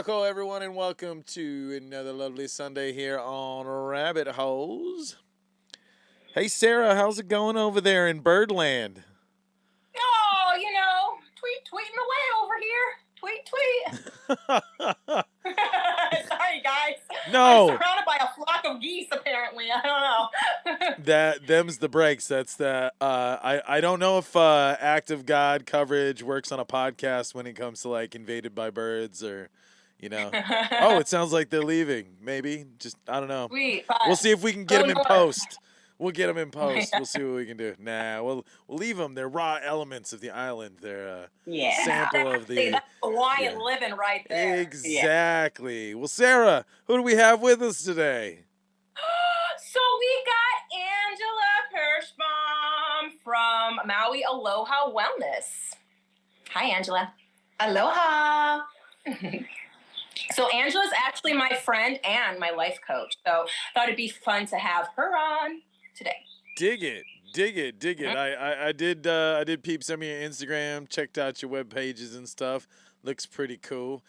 Kanaka'ole, everyone, and welcome to another lovely Sunday here on Rabbit Holes. Hey, Sarah, how's it going over there in Birdland? Oh, tweeting away over here. Tweet. Sorry, guys. No. I'm surrounded by a flock of geese, apparently. I don't know. Them's the breaks. That's the, I don't know if Act of God coverage works on a podcast when it comes to, like, invaded by birds or, Oh, it sounds like they're leaving. Maybe. Just, I don't know. Sweet. We'll see if we can get them in post. We'll get them in post. We'll see what we can do. Nah, we'll leave them. They're raw elements of the island. They're sample of the... That's Hawaiian living right there. Exactly. Yeah. Well, Sarah, who do we have with us today? So we got Angela Kirschbaum from Maui Aloha Wellness. Hi, Angela. Aloha. So Angela's actually my friend and my life coach. So thought it'd be fun to have her on today. Dig it. Mm-hmm. I did peep some of your Instagram, checked out your web pages and stuff. Looks pretty cool.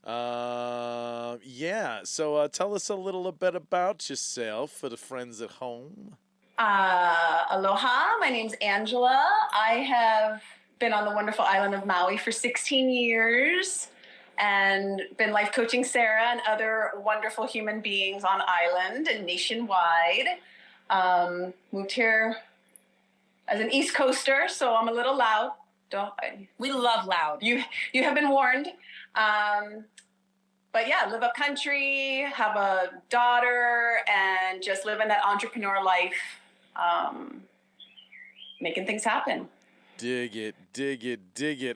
So tell us a little bit about yourself for the friends at home. Aloha, my name's Angela. I have been on the wonderful island of Maui for 16 years. And been life coaching Sarah and other wonderful human beings on island and nationwide. Moved here as an East Coaster, so I'm a little loud. We love loud. You have been warned. But yeah, live up country, have a daughter, and just living that entrepreneur life, making things happen. Dig it.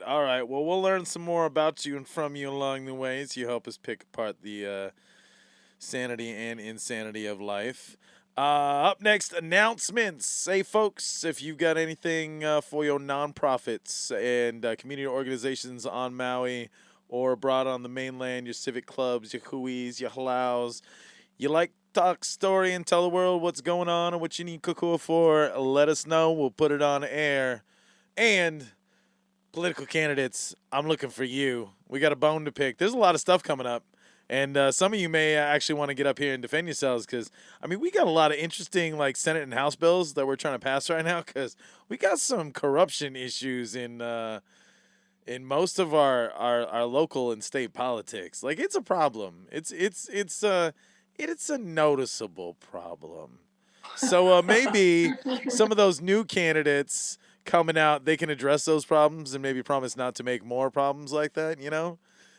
All right, well, we'll learn some more about you and from you along the way as you help us pick apart the sanity and insanity of life. Up next, announcements. Hey, folks, if you've got anything for your nonprofits and community organizations on Maui or abroad on the mainland, your civic clubs, your huis, your halaus, you like to talk story and tell the world what's going on and what you need kukua for, let us know. We'll put it on air. And political candidates, I'm looking for you. We got a bone to pick. There's a lot of stuff coming up. And some of you may actually want to get up here and defend yourselves because, we got a lot of interesting, like, Senate and House bills that we're trying to pass right now because we got some corruption issues in most of our local and state politics. Like, it's a problem. It's a noticeable problem. So maybe some of those new candidates coming out, they can address those problems and maybe promise not to make more problems like that,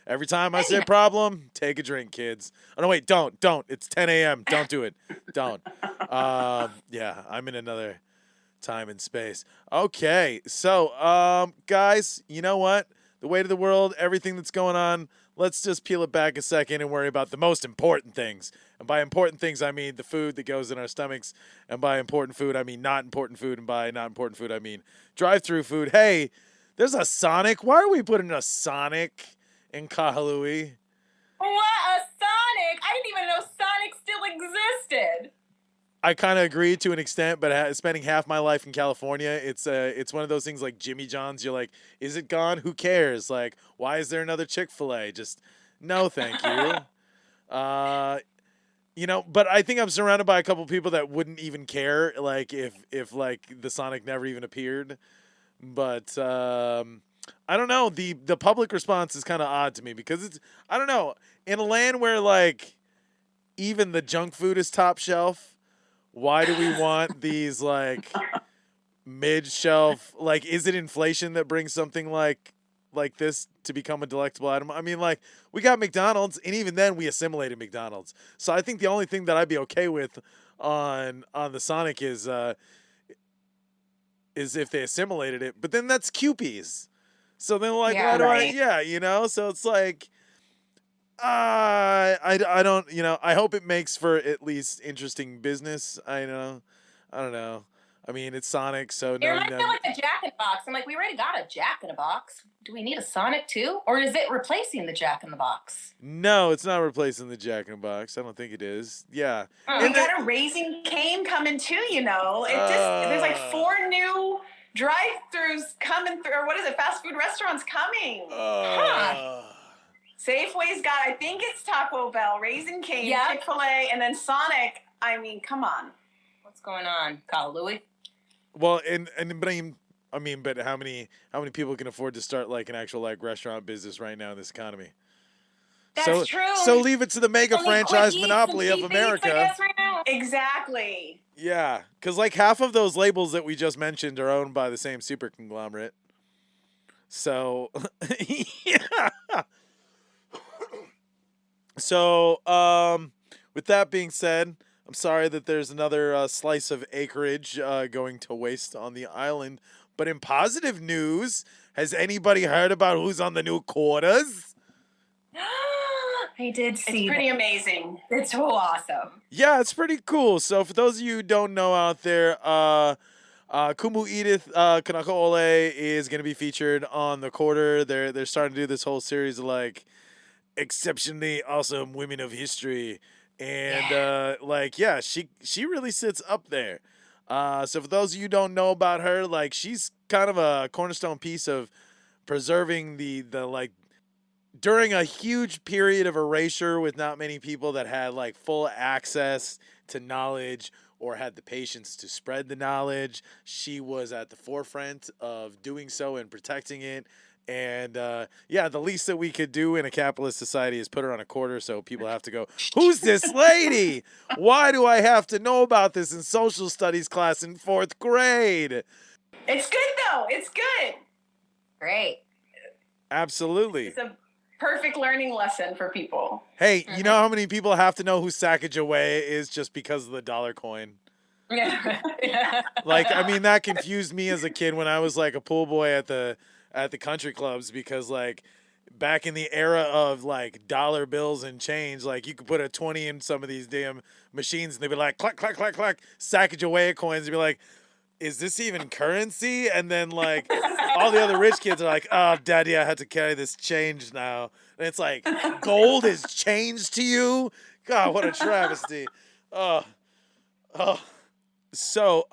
Every time I say problem, take a drink, kids. Oh, no, wait, don't. It's 10 a.m. Don't do it. Don't. I'm in another time and space. Okay, so, guys, you know what? The weight of the world, everything that's going on, let's just peel it back a second and worry about the most important things. And by important things, I mean the food that goes in our stomachs. And by important food, I mean not important food. And by not important food, I mean drive-through food. Hey, there's a Sonic. Why are we putting a Sonic in Kahului? What? A Sonic? I didn't even know Sonic still existed. I kind of agree to an extent, but spending half my life in California, it's one of those things like Jimmy John's. You're like, is it gone? Who cares? Like, why is there another Chick-fil-A? Just, no, thank you. But I think I'm surrounded by a couple people that wouldn't even care, like, if like, the Sonic never even appeared. But, I don't know. The public response is kind of odd to me because it's, I don't know, in a land where, like, even the junk food is top shelf, why do we want these, like, mid-shelf, like, is it inflation that brings something like this to become a delectable item? Like, we got McDonald's, and even then we assimilated McDonald's. So I think the only thing that I'd be okay with on the Sonic is if they assimilated it. But then that's Kewpies. So then, like, why do I, so it's like, I don't, I hope it makes for at least interesting business. I don't know. It's Sonic, so it might feel like a Jack in the Box. I'm like, we already got a Jack in the Box. Do we need a Sonic too? Or is it replacing the Jack in the Box? No, it's not replacing the Jack in the Box. I don't think it is. Yeah. We got a Raising Cane coming too, there's like 4 new drive-thrus coming through, or what is it, fast food restaurants coming. Safeway's got, I think it's Taco Bell, Raising Cane, Yeah. Chick-fil-A, and then Sonic. I mean, come on. What's going on, Kyle Louie? Well, but how many people can afford to start like an actual like restaurant business right now in this economy? That's true. So leave it to the mega Only franchise Quick Eats monopoly and of Cheap Eats, I America. guess, right now. Exactly. Yeah, because like half of those labels that we just mentioned are owned by the same super conglomerate. So, yeah. So, with that being said, I'm sorry that there's another slice of acreage going to waste on the island. But in positive news, has anybody heard about who's on the new quarters? I did see. It's pretty amazing. It's so awesome. Yeah, it's pretty cool. So for those of you who don't know out there, Kumu Edith Kanaka'ole is going to be featured on the quarter. They're starting to do this whole series of like exceptionally awesome women of history, and she really sits up there. So for those of you who don't know about her, like she's kind of a cornerstone piece of preserving the like during a huge period of erasure with not many people that had like full access to knowledge or had the patience to spread the knowledge. She was at the forefront of doing so and protecting it. And the least that we could do in a capitalist society is put her on a quarter so people have to go, who's this lady? Why do I have to know about this in social studies class in 4th grade? It's good, though. It's good. Great. Absolutely. It's a perfect learning lesson for people. Hey, you know how many people have to know who Sacagawea is just because of the dollar coin? Like, I mean, that confused me as a kid when I was like a pool boy at the country clubs, because like back in the era of like dollar bills and change, like you could put a 20 in some of these damn machines and they'd be like clack clack clack clack Sacagawea coins, and be like, is this even currency? And then like all the other rich kids are like, oh, daddy, I had to carry this change now. And it's like, gold is change to you? God, what a travesty. So,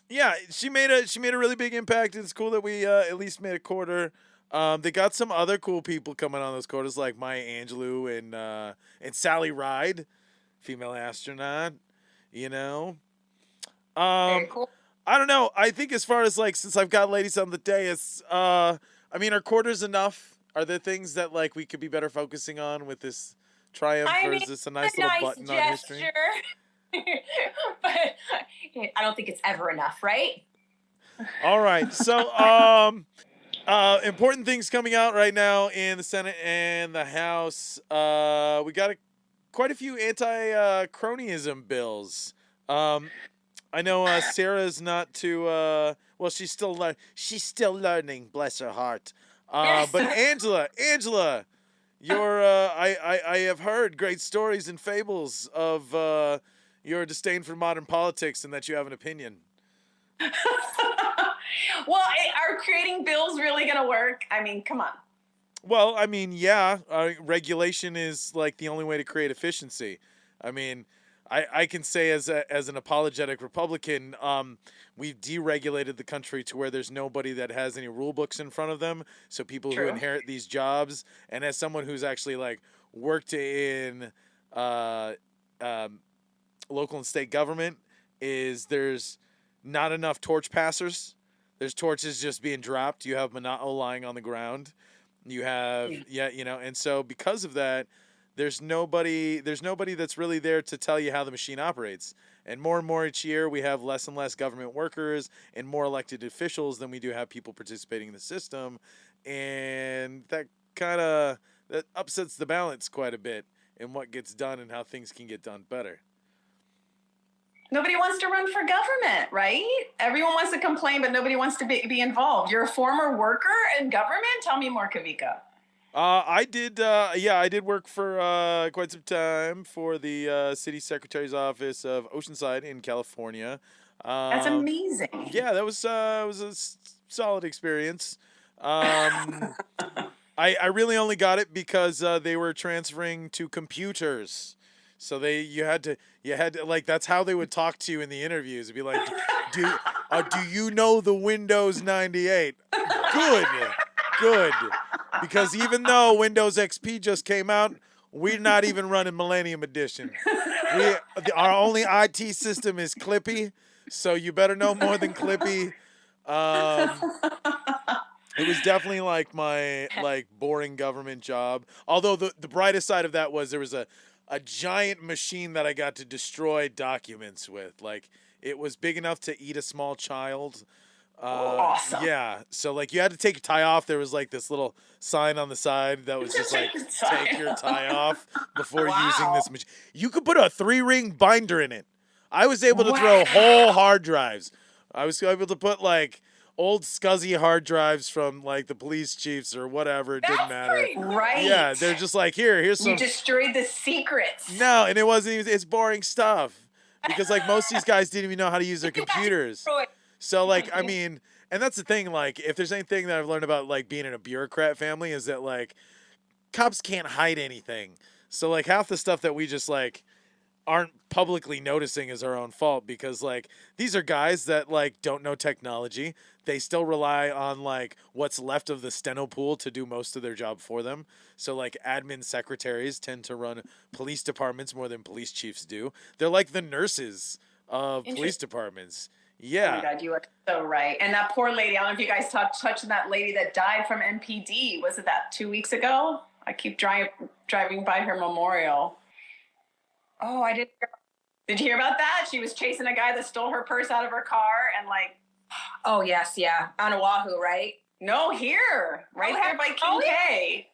yeah, she made a really big impact. It's cool that we at least made a quarter. They got some other cool people coming on those quarters, like Maya Angelou and Sally Ride, female astronaut, you know. Very cool. I don't know. I think as far as like, since I've got ladies on the dais, I mean, are quarters enough? Are there things that like we could be better focusing on with this triumph, or is this a nice little button gesture. on history? But I don't think it's ever enough, right? All right. So, important things coming out right now in the Senate and the House. We got quite a few anti-cronyism bills. I know Sarah's not too well. She's still learning. Bless her heart. But Angela, you're I have heard great stories and fables of your disdain for modern politics and that you have an opinion. Well, are creating bills really going to work? I mean, come on. Well, I mean, yeah, regulation is like the only way to create efficiency. I mean, I can say as an apologetic Republican, we've deregulated the country to where there's nobody that has any rule books in front of them. So people who inherit these jobs, and as someone who's actually like worked in local and state government, there's not enough torch passers. There's torches just being dropped. You have Mana'o lying on the ground. You have and so because of that, there's nobody that's really there to tell you how the machine operates. And more each year, we have less and less government workers and more elected officials than we do have people participating in the system. And that upsets the balance quite a bit in what gets done and how things can get done better. Nobody wants to run for government, right? Everyone wants to complain, but nobody wants to be involved. You're a former worker in government? Tell me more, Kawika. I did work for quite some time for the city secretary's office of Oceanside in California. That's amazing. Yeah, that was a solid experience. I really only got it because they were transferring to computers. So you had to like, that's how they would talk to you in the interviews. It'd be like, do you know the Windows 98? Good. because even though Windows XP just came out, we're not even running Millennium Edition. Our only IT system is Clippy, so you better know more than Clippy. It was definitely like my boring government job. Although the brightest side of that was there was a giant machine that I got to destroy documents with. Like, it was big enough to eat a small child. Awesome. Yeah. So like you had to take your tie off. There was like this little sign on the side that was just like, take your tie off before using this machine. You could put a 3-ring binder in it. I was able to throw whole hard drives. I was able to put like old scuzzy hard drives from like the police chiefs or whatever. It didn't matter. Right. Yeah. They're just like, here's some. You destroyed the secrets. No, and it wasn't even, it's boring stuff. Because like most of these guys didn't even know how to use their computers. So like, I mean, and that's the thing, like, if there's anything that I've learned about like being in a bureaucrat family is that like cops can't hide anything. So like half the stuff that we just like aren't publicly noticing is our own fault, because like these are guys that like don't know technology. They still rely on like what's left of the steno pool to do most of their job for them. So like admin secretaries tend to run police departments more than police chiefs do. They're like the nurses of police departments. Yeah. Oh my God, you are so right. And that poor lady, I don't know if you guys touched on that lady that died from MPD. Was it that 2 weeks ago? I keep driving by her memorial. Oh, I didn't. Did you hear about that? She was chasing a guy that stole her purse out of her car and like. Oh, yes, yeah. On Oahu, right? No, here. Right there by King K.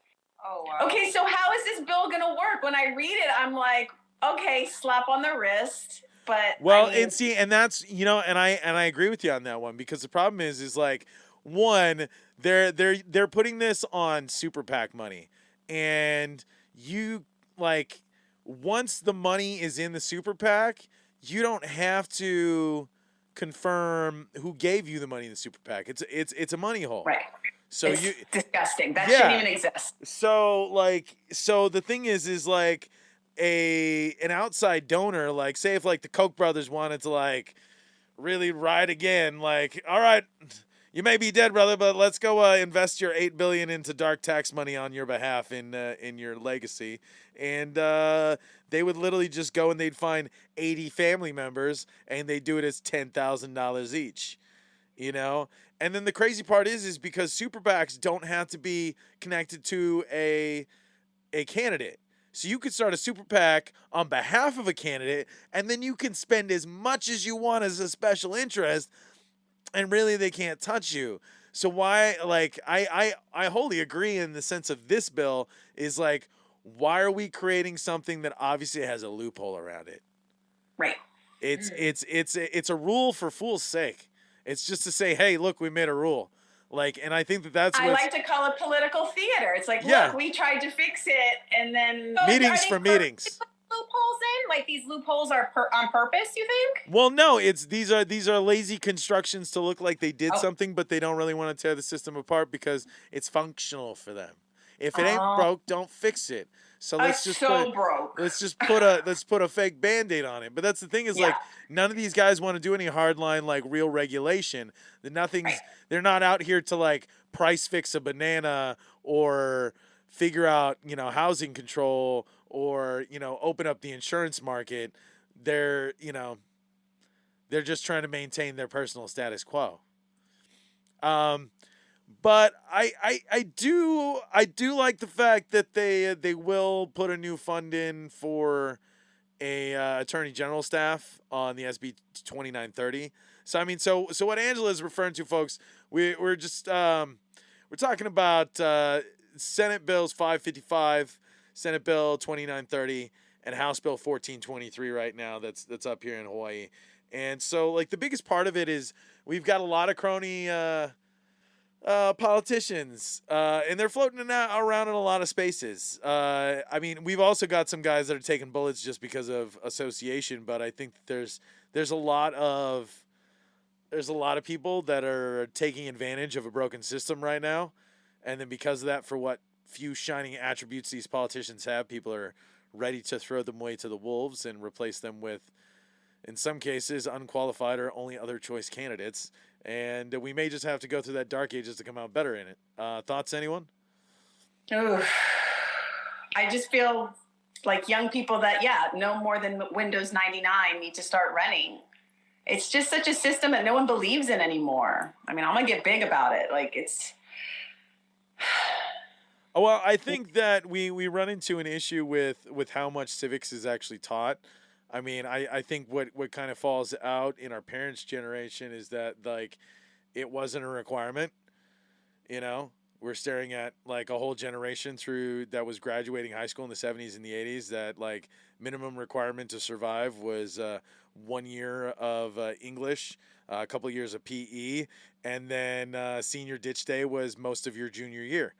Oh, wow. Okay, so how is this bill going to work? When I read it, I'm like, okay, slap on the wrist. But well, and see, and that's, you know, and I agree with you on that one, because the problem is like, one, they're putting this on super PAC money, and you like, once the money is in the super PAC, you don't have to confirm who gave you the money in the super PAC. It's a money hole. Right. So it's disgusting. That shouldn't even exist. So the thing is like, an outside donor, like say if like the Koch brothers wanted to like really ride again, like, all right, you may be dead, brother, but let's go invest your $8 billion into dark tax money on your behalf in your legacy. And they would literally just go and they'd find 80 family members and they do it as $10,000 each, you know? And then the crazy part is because super PACs don't have to be connected to a candidate. So you could start a super PAC on behalf of a candidate, and then you can spend as much as you want as a special interest, and really they can't touch you. So why, like, I wholly agree in the sense of this bill is like, why are we creating something that obviously has a loophole around it? Right. It's a rule for fool's sake. It's just to say, hey, look, we made a rule. Like, and I think that's what I like to call it political theater. It's like, look, we tried to fix it, and then meetings for meetings. Loopholes in, like these loopholes are on purpose. You think? Well, no, these are lazy constructions to look like they did something, but they don't really want to tear the system apart because it's functional for them. If it ain't broke, don't fix it. So let's just put a fake Band-Aid on it. But that's the thing is like none of these guys want to do any hardline like real regulation. They're not out here to like price fix a banana or figure out, you know, housing control or, you know, open up the insurance market. They're just trying to maintain their personal status quo. But I do like the fact that they will put a new fund in for a attorney general staff on the SB 2930. So I mean, so what Angela is referring to, folks, we're just we're talking about Senate Bills 555, Senate Bill 2930, and House Bill 1423 right now. That's up here in Hawaii. And so like the biggest part of it is we've got a lot of crony politicians, and they're floating around in a lot of spaces. I mean, we've also got some guys that are taking bullets just because of association, but I think that there's a lot of people that are taking advantage of a broken system right now, and then because of that, for what few shining attributes these politicians have, people are ready to throw them away to the wolves and replace them with, in some cases, unqualified or only other choice candidates. And we may just have to go through that dark ages to come out better in it. Thoughts, anyone? Ooh. I just feel like young people that, no more than Windows 99 need to start running. It's just such a system that no one believes in anymore. I mean, I'm going to get big about it. Like, it's... Well, I think that we run into an issue with how much civics is actually taught. I mean, I think what kind of falls out in our parents' generation is that, like, it wasn't a requirement. You know, we're staring at like a whole generation through that was graduating high school in the 70s and the 80s that like minimum requirement to survive was 1 year of English, a couple of years of PE, and then senior ditch day was most of your junior year.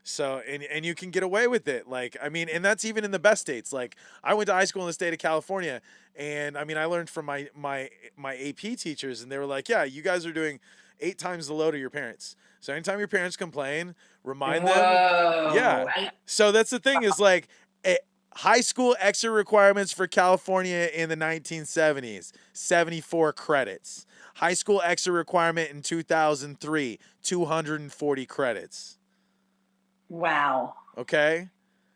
So, and you can get away with it. Like, I mean, and that's even in the best states. Like, I went to high school in the state of California, and I mean, I learned from my AP teachers, and they were like, yeah, you guys are doing 8 times the load of your parents. So anytime your parents complain, remind them. Yeah. So that's the thing is like high school extra requirements for California in the 1970s, 74 credits. High school extra requirement in 2003, 240 credits. Wow. Okay.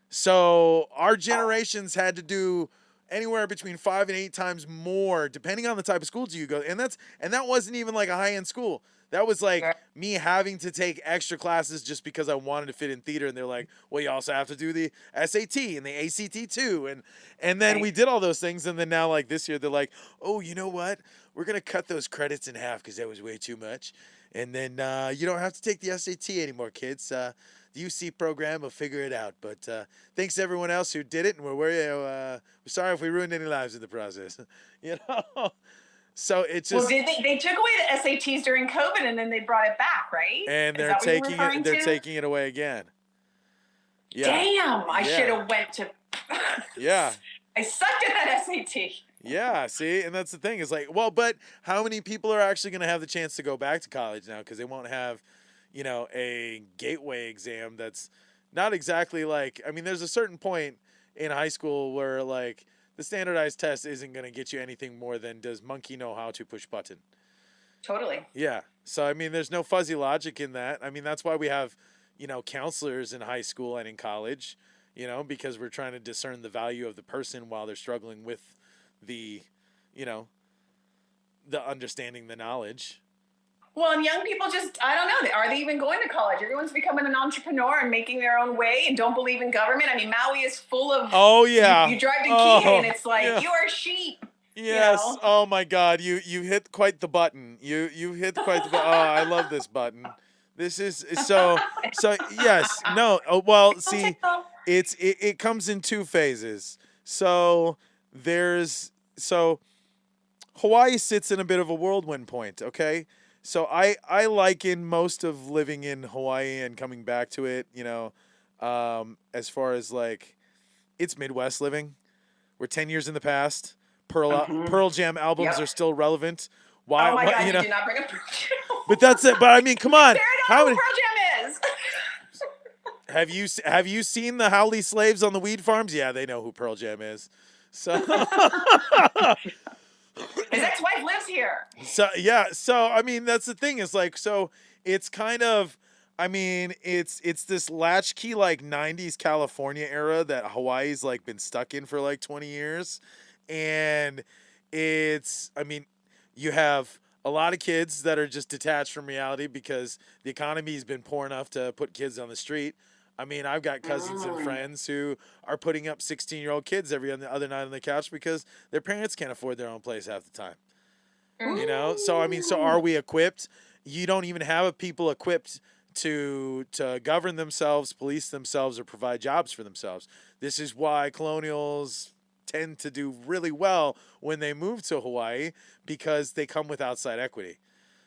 So our generations had to do anywhere between 5 and 8 times more, depending on the type of schools you go. And that wasn't even like a high-end school. That was like me having to take extra classes just because I wanted to fit in theater. And they're like, well, you also have to do the SAT and the ACT too. And then we did all those things. And then now like this year, they're like, oh, you know what? We're going to cut those credits in half because that was way too much. And then you don't have to take the SAT anymore, kids. The UC program will figure it out. But thanks to everyone else who did it. And we're sorry if we ruined any lives in the process. You know? So it's just... Well, they took away the SATs during COVID and then they brought it back, right? And they're taking it away again. Yeah. Damn, I should have went to... Yeah. I sucked at that SAT. Yeah, see? And that's the thing. It's like, well, but how many people are actually going to have the chance to go back to college now? Because they won't have, you know, a gateway exam that's not exactly like... I mean, there's a certain point in high school where, like, the standardized test isn't going to get you anything more than does monkey know how to push button. Totally. Yeah. So, I mean, there's no fuzzy logic in that. I mean, that's why we have, you know, counselors in high school and in college, you know, because we're trying to discern the value of the person while they're struggling with the, you know, the understanding the knowledge. Well, and young people just, I don't know, are they even going to college? Everyone's becoming an entrepreneur and making their own way and don't believe in government. I mean, Maui is full of... Oh, yeah. You drive to Kihei and it's like, you are sheep. Yes. You know? Oh, my God. You hit quite the button. You hit quite the button. Oh, I love this button. This is so yes. No. Oh, well, see, it comes in 2 phases. So Hawaii sits in a bit of a whirlwind point, okay? So I liken most of living in Hawaii and coming back to it, you know, as far as like it's Midwest living. We're 10 years in the past. Pearl Jam albums are still relevant. Why? Oh my God, you know? did not bring up Pearl Jam. But that's it. But I mean, come on. How many Pearl Jam is? Have you seen the Howley slaves on the weed farms? Yeah, they know who Pearl Jam is. So. His ex-wife lives here. So yeah, so I mean that's the thing is like so it's kind of I mean it's this latchkey like 90s California era that Hawaii's like been stuck in for like 20 years and it's I mean you have a lot of kids that are just detached from reality because the economy's been poor enough to put kids on the street. I mean, I've got cousins and friends who are putting up 16-year-old kids every other night on the couch because their parents can't afford their own place half the time. You know? So, I mean, so are we equipped? You don't even have people equipped to govern themselves, police themselves, or provide jobs for themselves. This is why colonials tend to do really well when they move to Hawaii because they come with outside equity.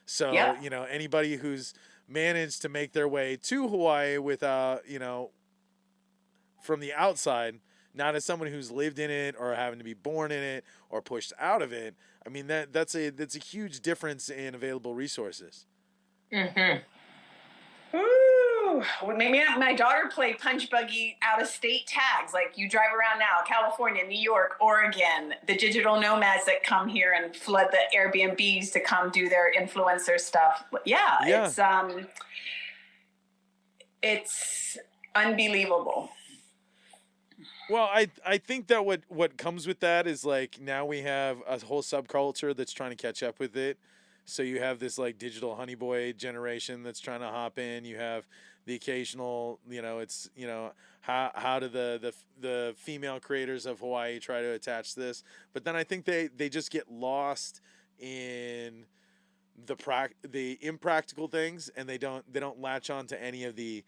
So, you know, anybody who's managed to make their way to Hawaii without, you know, from the outside, not as someone who's lived in it or having to be born in it or pushed out of it. I mean, that's a huge difference in available resources. Mm-hmm. Ooh, maybe my daughter play punch buggy out of state tags. Like you drive around now, California, New York, Oregon, the digital nomads that come here and flood the Airbnbs to come do their influencer stuff. Yeah. It's unbelievable. Well, I think that what comes with that is like now we have a whole subculture that's trying to catch up with it. So you have this like digital honey boy generation that's trying to hop in. You have the occasional, it's how do the female creators of Hawaii try to attach this? But then I think they just get lost in the impractical things, and they don't latch on to any of the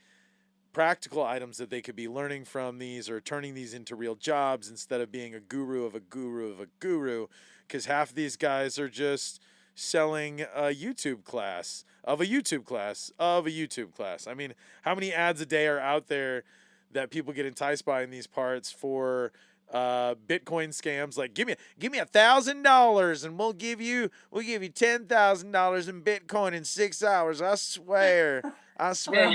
practical items that they could be learning from these or turning these into real jobs instead of being a guru of a guru of a guru, because half of these guys are just selling a YouTube class of a YouTube class of a YouTube class. I mean, how many ads a day are out there that people get enticed by in these parts for Bitcoin scams? Like, give me $1,000 and we'll give you $10,000 in Bitcoin in 6 hours. I swear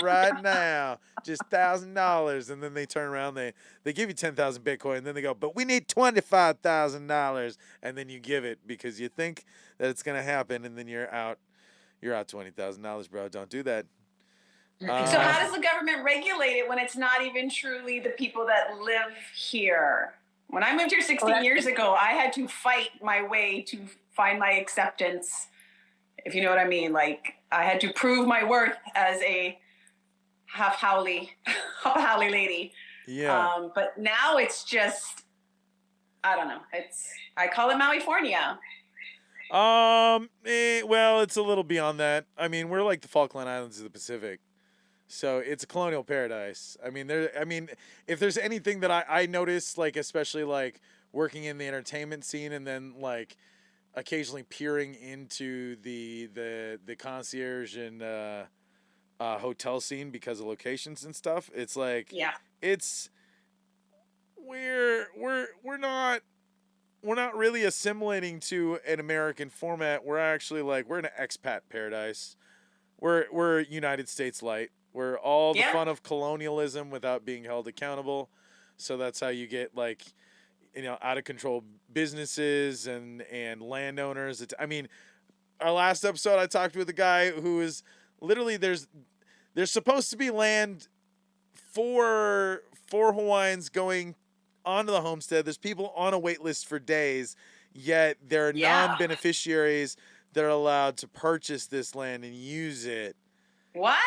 right now, just $1,000. And then they turn around, they give you 10,000 Bitcoin, and then they go, but we need $25,000, and then you give it because you think that it's gonna happen, and then you're out $20,000, bro. Don't do that. So how does the government regulate it when it's not even truly the people that live here? When I moved here 16 years ago, I had to fight my way to find my acceptance, if you know what I mean. Like, I had to prove my worth as a half haole lady. Yeah. But now it's just, I don't know. I call it Mauifornia. Well, it's a little beyond that. I mean, we're like the Falkland Islands of the Pacific. So it's a colonial paradise. I mean, if there's anything that I notice, like, especially like working in the entertainment scene and then like occasionally peering into the concierge and hotel scene because of locations and stuff, it's like, yeah, we're not really assimilating to an American format. We're actually like, we're in an expat paradise. We're United States light. We're all the fun of colonialism without being held accountable. So that's how you get like, out of control businesses and landowners. I mean, our last episode, I talked with a guy who is literally there's supposed to be land for Hawaiians going onto the homestead. There's people on a wait list for days, yet there are non-beneficiaries that are allowed to purchase this land and use it. What?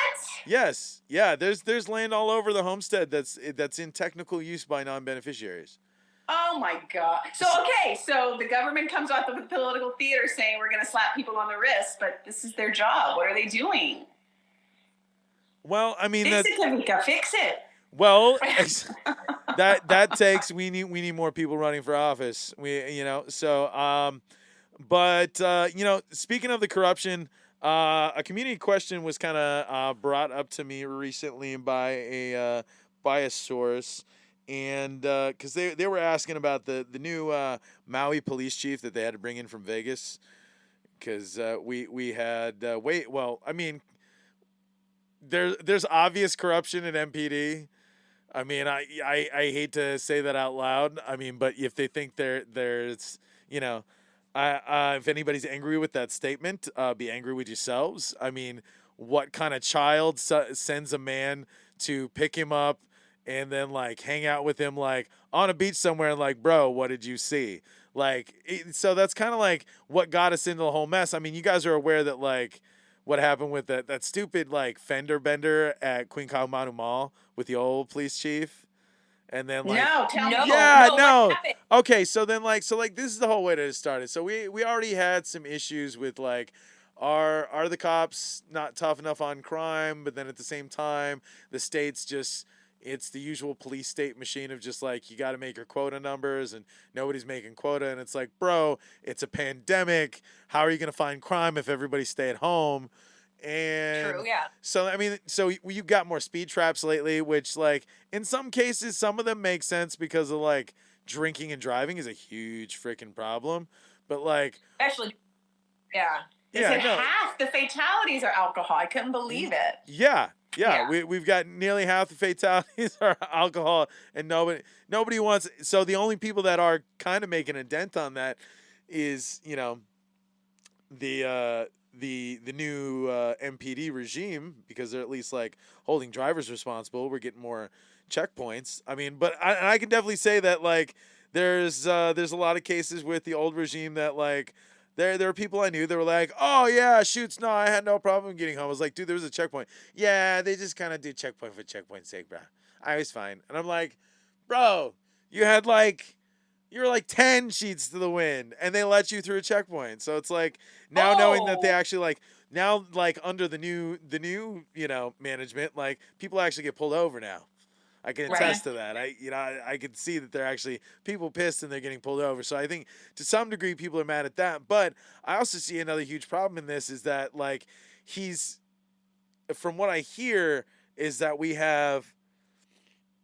Yes. Yeah, there's land all over the homestead that's in technical use by non-beneficiaries. Oh my God. So the government comes out of the political theater saying we're going to slap people on the wrist, but this is their job. What are they doing? Well, I mean, fix it, Kawika. Fix it. Well, that takes we need more people running for office. Speaking of the corruption, a community question was kind of brought up to me recently by a source, and because they were asking about the new Maui police chief that they had to bring in from Vegas, because we had there's obvious corruption at MPD. I mean, I hate to say that out loud. I mean, but if they think there's if anybody's angry with that statement, be angry with yourselves. I mean, what kind of child sends a man to pick him up and then like hang out with him like on a beach somewhere and like, bro, what did you see? Like, so that's kind of like what got us into the whole mess. I mean, you guys are aware that like what happened with that stupid like fender bender at Queen Kaumanu Mall with the old police chief. And then like No. Okay, so this is the whole way that it started. So we already had some issues with like are the cops not tough enough on crime, but then at the same time the state's just it's the usual police state machine of just like you got to make your quota numbers and nobody's making quota, and it's like, bro, it's a pandemic. How are you going to find crime if everybody stay at home? And true, yeah. So I mean, so you got more speed traps lately, which like in some cases, some of them make sense because of like drinking and driving is a huge freaking problem. But like, especially, yeah. Half the fatalities are alcohol. I couldn't believe it. Yeah. We've got nearly half the fatalities are alcohol, and nobody wants. So the only people that are kind of making a dent on that is the new MPD regime, because they're at least like holding drivers responsible. We're getting more checkpoints. I mean, but I can definitely say that like there's a lot of cases with the old regime that like there are people I knew that were like, oh yeah, shoots, no, I had no problem getting home. I was like, dude, there was a checkpoint. Yeah, they just kind of do checkpoint for checkpoint's sake, bro. I was fine. And I'm like, bro, you were like 10 sheets to the wind and they let you through a checkpoint. So it's like now knowing that they actually like now like under the new management, like people actually get pulled over now. I can attest to that. I can see that they're actually people pissed and they're getting pulled over. So I think to some degree people are mad at that. But I also see another huge problem in this is that like from what I hear is that we have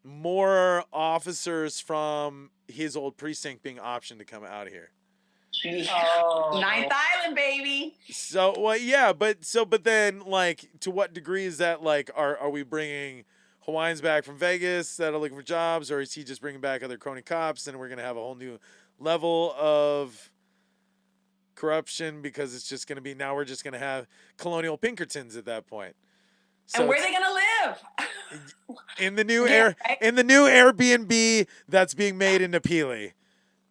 more officers from his old precinct being optioned to come out here. Oh. Ninth Island, baby. So well, yeah, but then like to what degree is that like are we bringing Hawaiians back from Vegas that are looking for jobs, or is he just bringing back other crony cops and we're gonna have a whole new level of corruption because it's just gonna be now we're just gonna have colonial Pinkertons at that point. So and where are they gonna live? in the new Airbnb that's being made in Napili.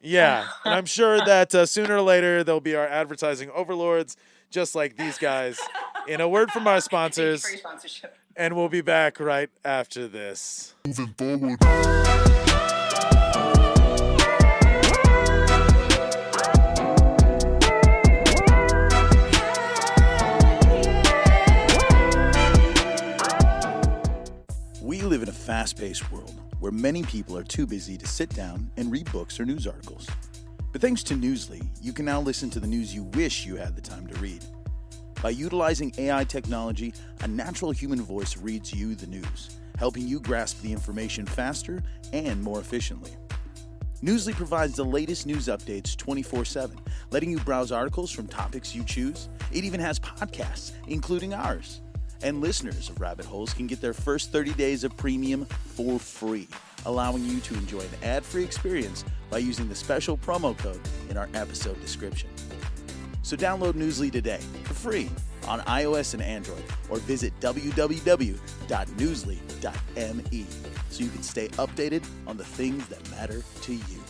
Yeah, and I'm sure that sooner or later they'll be our advertising overlords, just like these guys. In a word from our sponsors, Free sponsorship. And we'll be back right after this. Moving forward. We live in a fast-paced world where many people are too busy to sit down and read books or news articles. But thanks to Newsly, you can now listen to the news you wish you had the time to read. By utilizing AI technology, a natural human voice reads you the news, helping you grasp the information faster and more efficiently. Newsly provides the latest news updates 24/7, letting you browse articles from topics you choose. It even has podcasts, including ours. And listeners of Rabbit Holes can get their first 30 days of premium for free, allowing you to enjoy an ad-free experience by using the special promo code in our episode description. So download Newsly today for free on iOS and Android, or visit www.newsly.me so you can stay updated on the things that matter to you.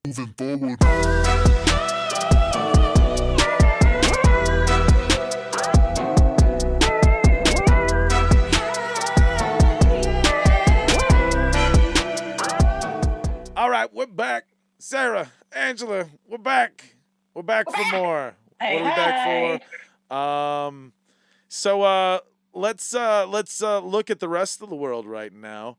Moving forward. All right, we're back. Sarah, Angela, we're back. We're back for more. Hey, what are we back for? So let's look at the rest of the world right now.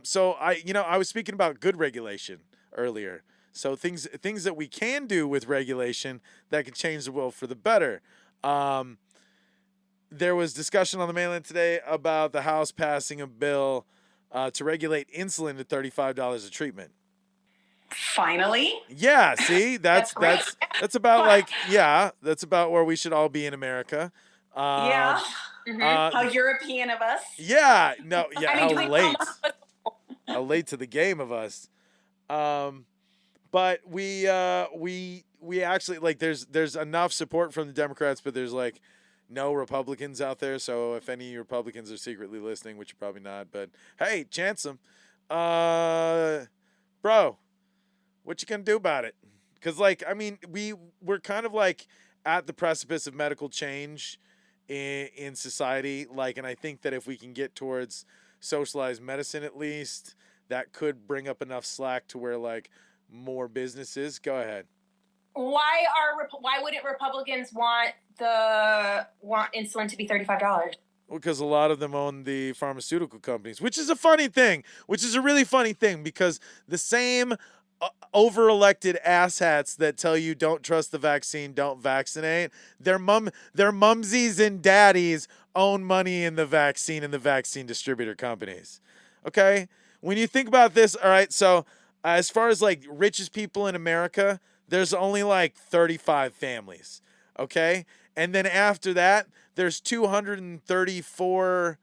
So I was speaking about good regulation earlier. So things that we can do with regulation that could change the world for the better. There was discussion on the mainland today about the House passing a bill to regulate insulin at $35 a treatment. Finally. Yeah, see, that's about like that's about where we should all be in America. Yeah. How European of us. Yeah, no, yeah, I mean, how late to the game of us. But we actually like there's enough support from the Democrats, but there's like no Republicans out there. So if any Republicans are secretly listening, which you're probably not, but hey, chance them. Bro, what you gonna do about it? Because like, I mean, we're kind of like at the precipice of medical change in society. Like, and I think that if we can get towards socialized medicine, at least, that could bring up enough slack to where like more businesses. Go ahead. Why wouldn't Republicans want insulin to be $35? Because a lot of them own the pharmaceutical companies, which is a funny thing, which is a really funny thing, because the same over-elected asshats that tell you don't trust the vaccine, don't vaccinate, their mumsies and daddies own money in the vaccine and the vaccine distributor companies. Okay? When you think about this, all right, so as far as like richest people in America, there's only like 35 families. Okay? And then after that, there's 234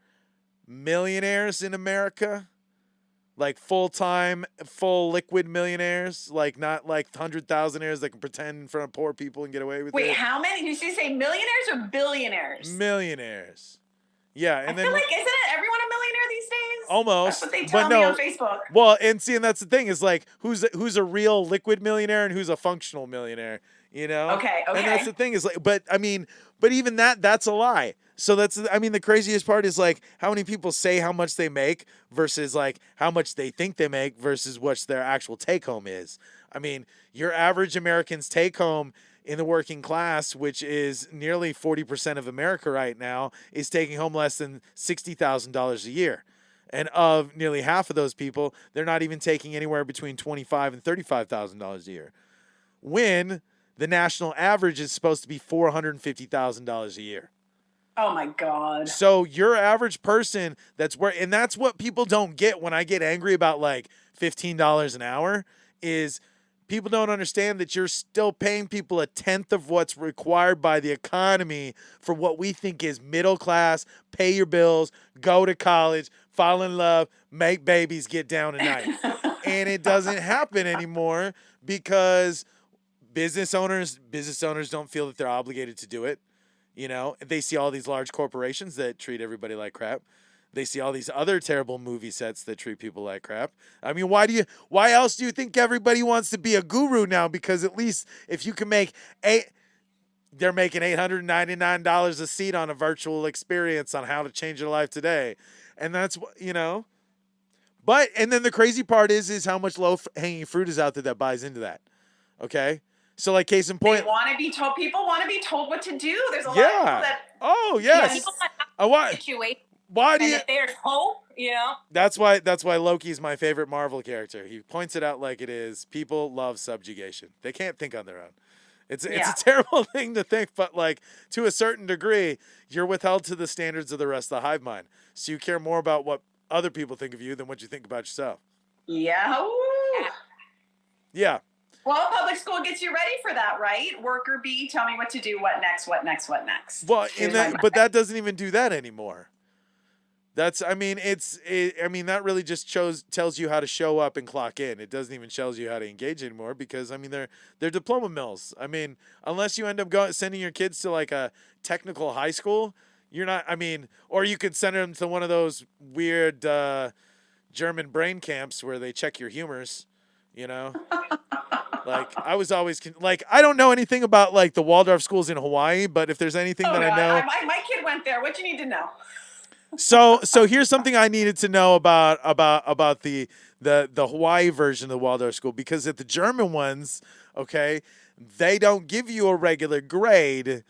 millionaires in America. Like full-time, full liquid millionaires, like not like 100,000aires that can pretend in front of poor people and get away with it. Wait, how many? Did you say millionaires or billionaires? Millionaires. Yeah, and I feel like, isn't it everyone a millionaire these days? almost. That's what they tell but me no, on Facebook. Well, and that's the thing is like who's a real liquid millionaire and who's a functional millionaire, you know? Okay. And that's the thing is like, but even that's a lie. So the craziest part is like how many people say how much they make versus like how much they think they make versus what their actual take home is. I mean, your average American's take home in the working class, which is nearly 40% of America right now, is taking home less than $60,000 a year. And of nearly half of those people, they're not even taking anywhere between $25,000 and $35,000 a year. When the national average is supposed to be $450,000 a year. Oh my God. So your average person and that's what people don't get when I get angry about like $15 an hour is people don't understand that you're still paying people a tenth of what's required by the economy for what we think is middle class, pay your bills, go to college, fall in love, make babies, get down at night. And it doesn't happen anymore because business owners don't feel that they're obligated to do it. You know, they see all these large corporations that treat everybody like crap. They see all these other terrible movie sets that treat people like crap. I mean, why else do you think everybody wants to be a guru now? Because at least if you can they're making $899 a seat on a virtual experience on how to change your life today. And that's what, you know, and then the crazy part is how much low hanging fruit is out there that buys into that. Okay. So, like, case in point, people want to be told what to do. There's a lot of people that. Oh yes. People want to situation. Why do and you? If there's hope, you know. That's why Loki's my favorite Marvel character. He points it out like it is. People love subjugation. They can't think on their own. It's a terrible thing to think, but like to a certain degree, you're withheld to the standards of the rest of the hive mind. So you care more about what other people think of you than what you think about yourself. Yeah. Ooh. Yeah. Well, public school gets you ready for that, right? Worker bee, tell me what to do, what next. Well, but that doesn't even do that anymore. That really just tells you how to show up and clock in. It doesn't even tell you how to engage anymore because, I mean, they're diploma mills. I mean, unless you end up sending your kids to like a technical high school, you're not, I mean, or you could send them to one of those weird German brain camps where they check your humors, you know? Like, I was always, I don't know anything about, like, the Waldorf schools in Hawaii, but if there's anything that I know. My kid went there. What you need to know? So here's something I needed to know about the Hawaii version of the Waldorf school, because at the German ones, okay, they don't give you a regular grade.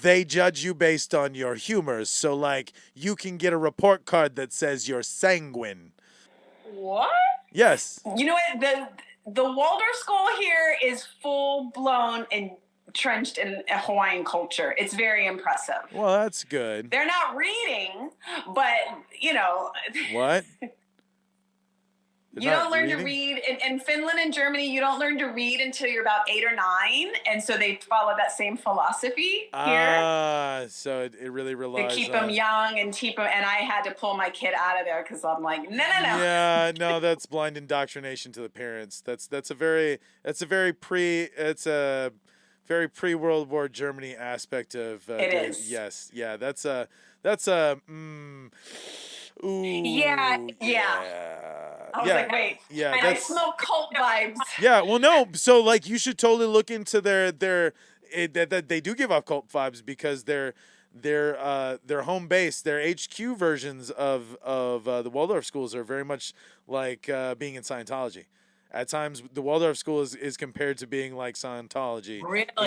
They judge you based on your humors. So, like, you can get a report card that says you're sanguine. What? Yes. You know what? The Waldorf school here is full blown and entrenched in a Hawaiian culture. It's very impressive. Well, that's good. They're not reading, but you know. What? You don't learn to read in Finland and Germany. You don't learn to read until you're about 8 or 9, and so they follow that same philosophy here. So it really relies to keep them young and keep them. And I had to pull my kid out of there because I'm like, no. Yeah, no, that's blind indoctrination to the parents. That's a very pre-World War Germany aspect of. It is. Yes, yeah, that's a. Ooh. Yeah. I was like, wait. Yeah. And I smell cult vibes. Yeah. Well, no. So, like, you should totally look into that they do give off cult vibes because their home base, their HQ versions of the Waldorf schools are very much like being in Scientology. At times, the Waldorf school is compared to being like Scientology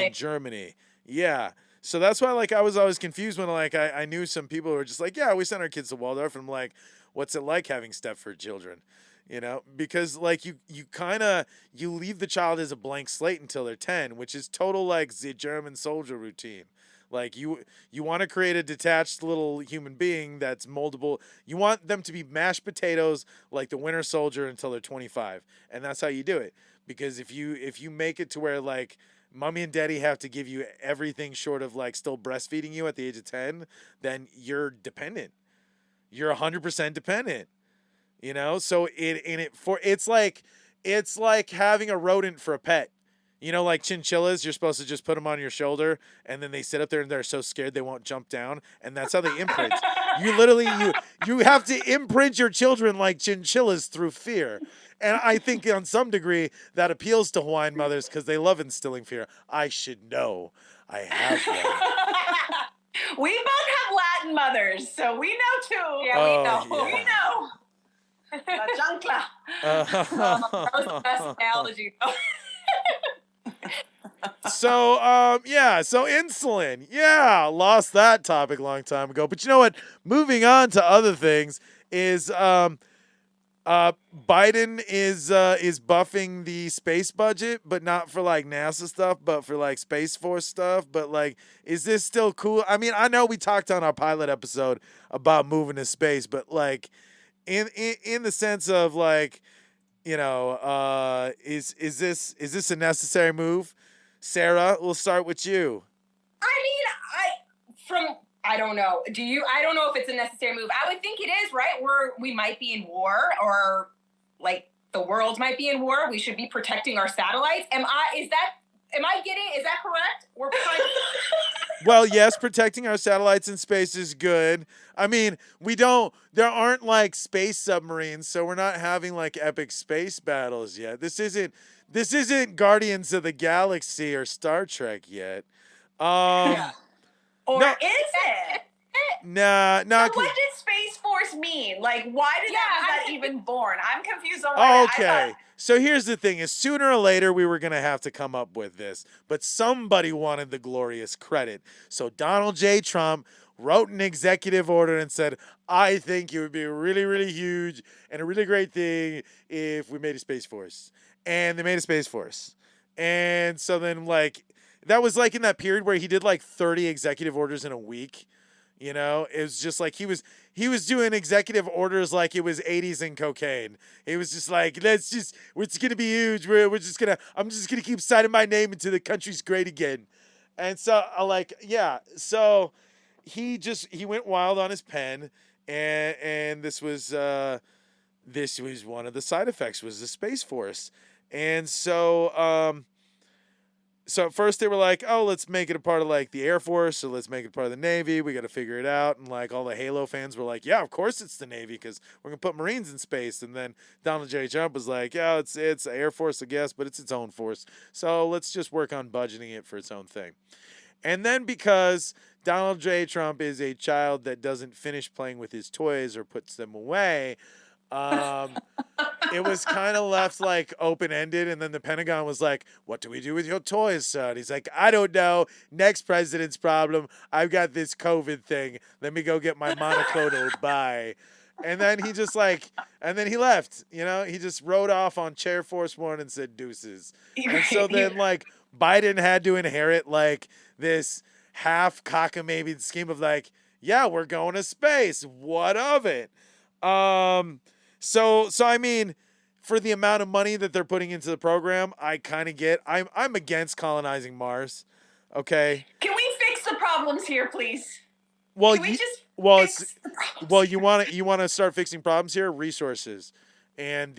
in Germany. Yeah. So that's why, like, I was always confused when, like, I knew some people who were just like, yeah, we send our kids to Waldorf. And I'm like, what's it like having Stepford children? You know, because, like, you leave the child as a blank slate until they're 10, which is total, like, the German soldier routine. Like, you want to create a detached little human being that's moldable. You want them to be mashed potatoes like the Winter Soldier until they're 25. And that's how you do it. Because if you make it to where, like, mommy and daddy have to give you everything short of, like, still breastfeeding you at the age of 10, then you're dependent. You're 100% dependent. you know. So it's like having a rodent for a pet. You know, like chinchillas, you're supposed to just put them on your shoulder, and then they sit up there and they're so scared they won't jump down, and that's how they imprint. You literally you have to imprint your children like chinchillas through fear. And I think on some degree that appeals to Hawaiian mothers because they love instilling fear. I should know. I have one. We both have Latin mothers, so we know too. Yeah, we know. yeah. We know. La chancla. That was the best analogy. So insulin. Yeah, lost that topic a long time ago. But you know what? Moving on to other things is Biden is buffing the space budget, but not for like NASA stuff, but for like Space Force stuff. But like, is this still cool? I mean, I know we talked on our pilot episode about moving to space, but like in the sense of like, you know, is this a necessary move? Sarah, we'll start with you. I don't know. I don't know if it's a necessary move. I would think it is, right? We might be in war, or like the world might be in war. We should be protecting our satellites. Is that correct? We're trying to... Well, yes, protecting our satellites in space is good. I mean, there aren't like space submarines, so we're not having like epic space battles yet. This isn't Guardians of the Galaxy or Star Trek yet. Yeah. Or no, is it? Nah. So what did Space Force mean? Like, why was that even born? I'm confused on why. Okay. So here's the thing: is sooner or later we were gonna have to come up with this, but somebody wanted the glorious credit. So Donald J. Trump wrote an executive order and said, "I think it would be really, really huge and a really great thing if we made a Space Force." And they made a Space Force. And so then like that was like in that period where he did like 30 executive orders in a week. You know, it was just like he was doing executive orders like it was 80s and cocaine. It was just like, it's going to be huge. I'm just going to keep signing my name into the country's great again. And so so he went wild on his pen, and this was one of the side effects was the Space Force. And so at first they were like, oh, let's make it a part of like the Air Force, or let's make it part of the Navy. We got to figure it out. And like all the Halo fans were like, yeah, of course it's the Navy because we're going to put Marines in space. And then Donald J. Trump was like, yeah, it's Air Force, I guess, but it's its own force. So let's just work on budgeting it for its own thing. And then because Donald J. Trump is a child that doesn't finish playing with his toys or puts them away, it was kind of left like open-ended, and then the Pentagon was like, what do we do with your toys, son? He's like, I don't know. Next president's problem. I've got this COVID thing. Let me go get my monoclonal. Bye. And then he he left. You know, he just rode off on Chair Force One and said deuces. And so then like Biden had to inherit like this half cockamamie scheme of like, yeah, we're going to space. What of it? So I mean, for the amount of money that they're putting into the program, I kind of get. I'm against colonizing Mars. Okay. Can we fix the problems here, please? Well, Can we just fix the problems? you want to start fixing problems here. Resources, and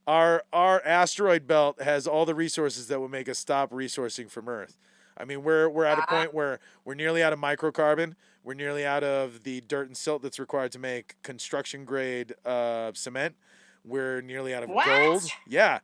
our asteroid belt has all the resources that will make us stop resourcing from Earth. I mean, we're at a point where we're nearly out of microcarbon. We're nearly out of the dirt and silt that's required to make construction grade cement. We're nearly out of gold. Yeah.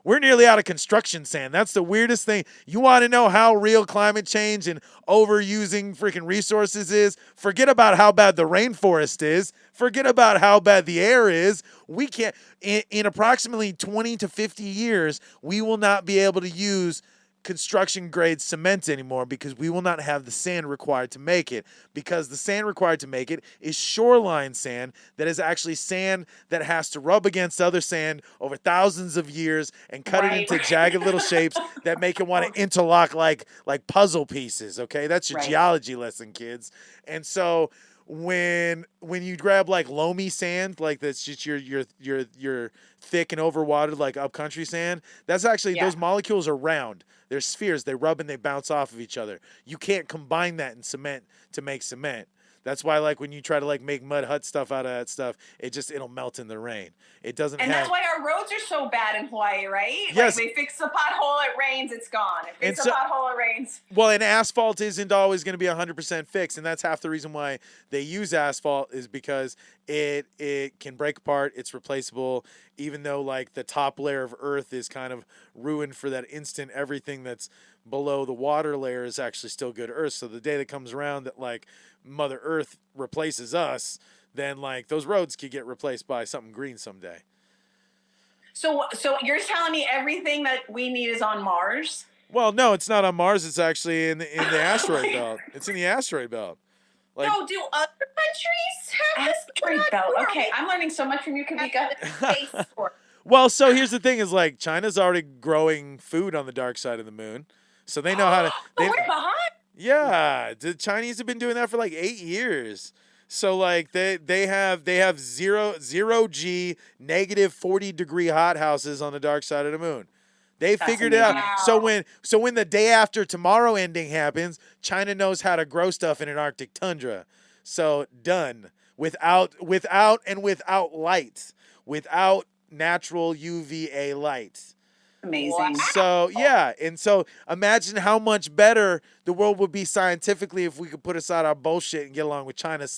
We're nearly out of construction sand. That's the weirdest thing. You want to know how real climate change and overusing freaking resources is? Forget about how bad the rainforest is. Forget about how bad the air is. We can't, in approximately 20 to 50 years, we will not be able to use construction grade cement anymore because we will not have the sand required to make it, because the sand required to make it is shoreline sand that is actually sand that has to rub against other sand over thousands of years and cut it into jagged little shapes that make it want to interlock like puzzle pieces. Okay, that's your geology lesson, kids. And so when you grab like loamy sand, like that's just your thick and overwatered like upcountry sand, that's actually those molecules are round. They're spheres. They rub and they bounce off of each other. You can't combine that in cement to make cement. That's why, like, when you try to like make mud hut stuff out of that stuff, it'll melt in the rain. It doesn't. And have... that's why our roads are so bad in Hawaii, right? Yes. Like they fix the pothole, it rains, it's gone. It fix the pothole, it rains. Well, and asphalt isn't always going to be 100% fixed, and that's half the reason why they use asphalt is because it can break apart. It's replaceable, even though like the top layer of earth is kind of ruined for that instant. Everything that's below the water layer is actually still good earth. So the day that comes around that like Mother Earth replaces us, then like those roads could get replaced by something green someday. So you're telling me everything that we need is on Mars? Well, no, it's not on Mars. It's actually in the asteroid belt. It's in the asteroid belt. Like, no, do other countries have this asteroid belt? Okay, I'm learning so much from you, Kawika. Well, so here's the thing: is like China's already growing food on the dark side of the moon, so they know how to. We're behind. Yeah, the Chinese have been doing that for like 8 years. So like they have zero G -40-degree hothouses on the dark side of the moon. They figured it out. Wow. So when the day after tomorrow ending happens, China knows how to grow stuff in an Arctic tundra. So done. Without light. Without natural UVA light. Amazing. So yeah, and so imagine how much better the world would be scientifically if we could put aside our bullshit and get along with China.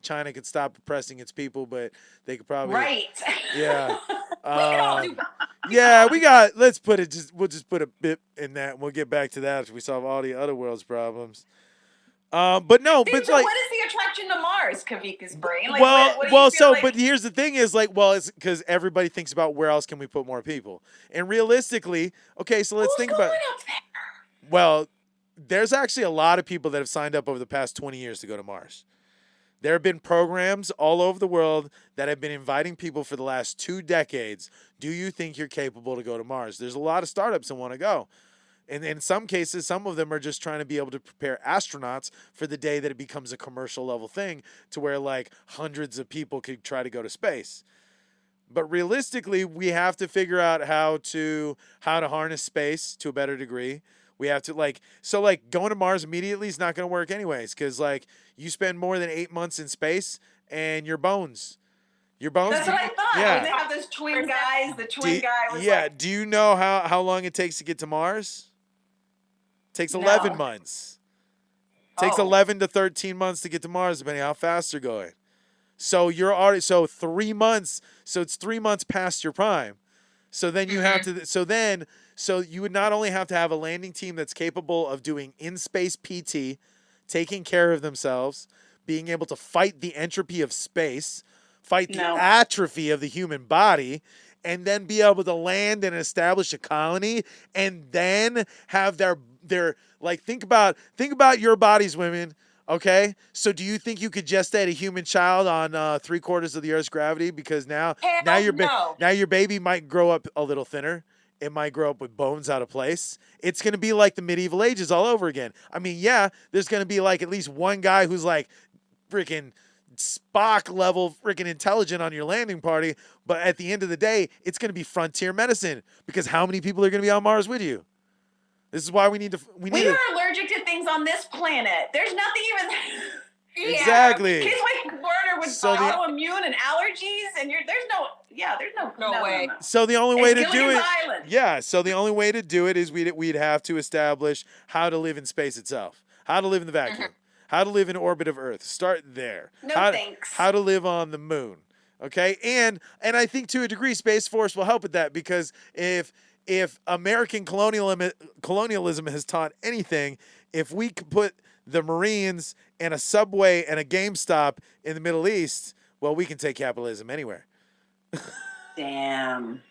China could stop oppressing its people, but they could probably yeah. Yeah, we'll just put a bit in that, and we'll get back to that after we solve all the other world's problems. But no, but so like, what is the attraction to Mars, Kavika's brain? Like, but here's the thing is like, well, it's because everybody thinks about where else can we put more people, and realistically, okay, so let's think about. Well, there's actually a lot of people that have signed up over the past 20 years to go to Mars. There have been programs all over the world that have been inviting people for the last 2 decades. Do you think you're capable to go to Mars? There's a lot of startups that want to go. And in some cases, some of them are just trying to be able to prepare astronauts for the day that it becomes a commercial level thing to where like hundreds of people could try to go to space. But realistically, we have to figure out how to harness space to a better degree. We have to going to Mars immediately is not going to work anyways, because like you spend more than 8 months in space and your bones. That's what I thought. Yeah. When they have those twin guys, the twin guy was like... Do you know how long it takes to get to Mars? It takes 11 months. It takes 11 to 13 months to get to Mars, depending on how fast you're going. So you're already 3 months. So it's 3 months past your prime. So then you have to. So you would not only have to have a landing team that's capable of doing in-space PT, taking care of themselves, being able to fight the entropy of space, fight the atrophy of the human body, and then be able to land and establish a colony, and then have their like think about your bodies, women. Okay, so do you think you could gestate a human child on 3/4 of the Earth's gravity? Because now your baby might grow up a little thinner. It might grow up with bones out of place. It's going to be like the medieval ages all over again. I mean, yeah, there's going to be like at least one guy who's like freaking Spock level freaking intelligent on your landing party. But at the end of the day, it's going to be frontier medicine, because how many people are going to be on Mars with you? This is why we are allergic to things on this planet. There's nothing even. Exactly. Kids like Werner with autoimmune and allergies, and there's no way. So the only way to do it, Island. So the only way to do it is we'd have to establish how to live in space itself, how to live in the vacuum, how to live in orbit of Earth. Start there. Thanks. How to live on the moon. Okay, and I think to a degree, Space Force will help with that, because if American colonialism has taught anything, if we could put the Marines and a Subway and a GameStop in the Middle East, well, we can take capitalism anywhere. Damn.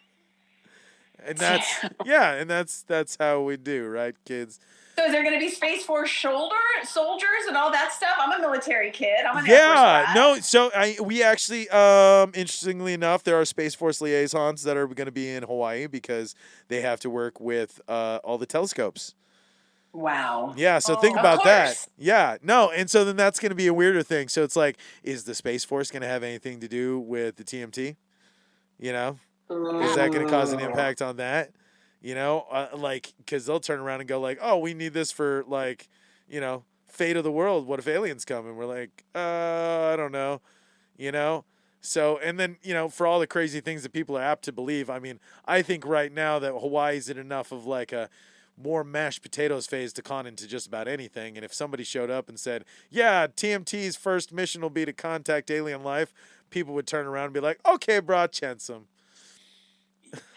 And that's how we do, right, kids? So is there going to be Space Force soldiers and all that stuff? I'm a military kid. I'm an Air Force lad. No. So we actually, interestingly enough, there are Space Force liaisons that are going to be in Hawaii, because they have to work with all the telescopes. Wow. Yeah, so think about that. Yeah, no, and so then that's going to be a weirder thing. So it's like, is the Space Force going to have anything to do with the TMT? You know? Is that going to cause an impact on that? You know, because they'll turn around and go like, oh, we need this for like, fate of the world. What if aliens come? And we're like, I don't know, you know? So, and then, you know, for all the crazy things that people are apt to believe, I mean, I think right now that Hawaii's in enough of like a more mashed potatoes phase to con into just about anything. And if somebody showed up and said, yeah, TMT's first mission will be to contact alien life, people would turn around and be like, okay, bro, chance 'em.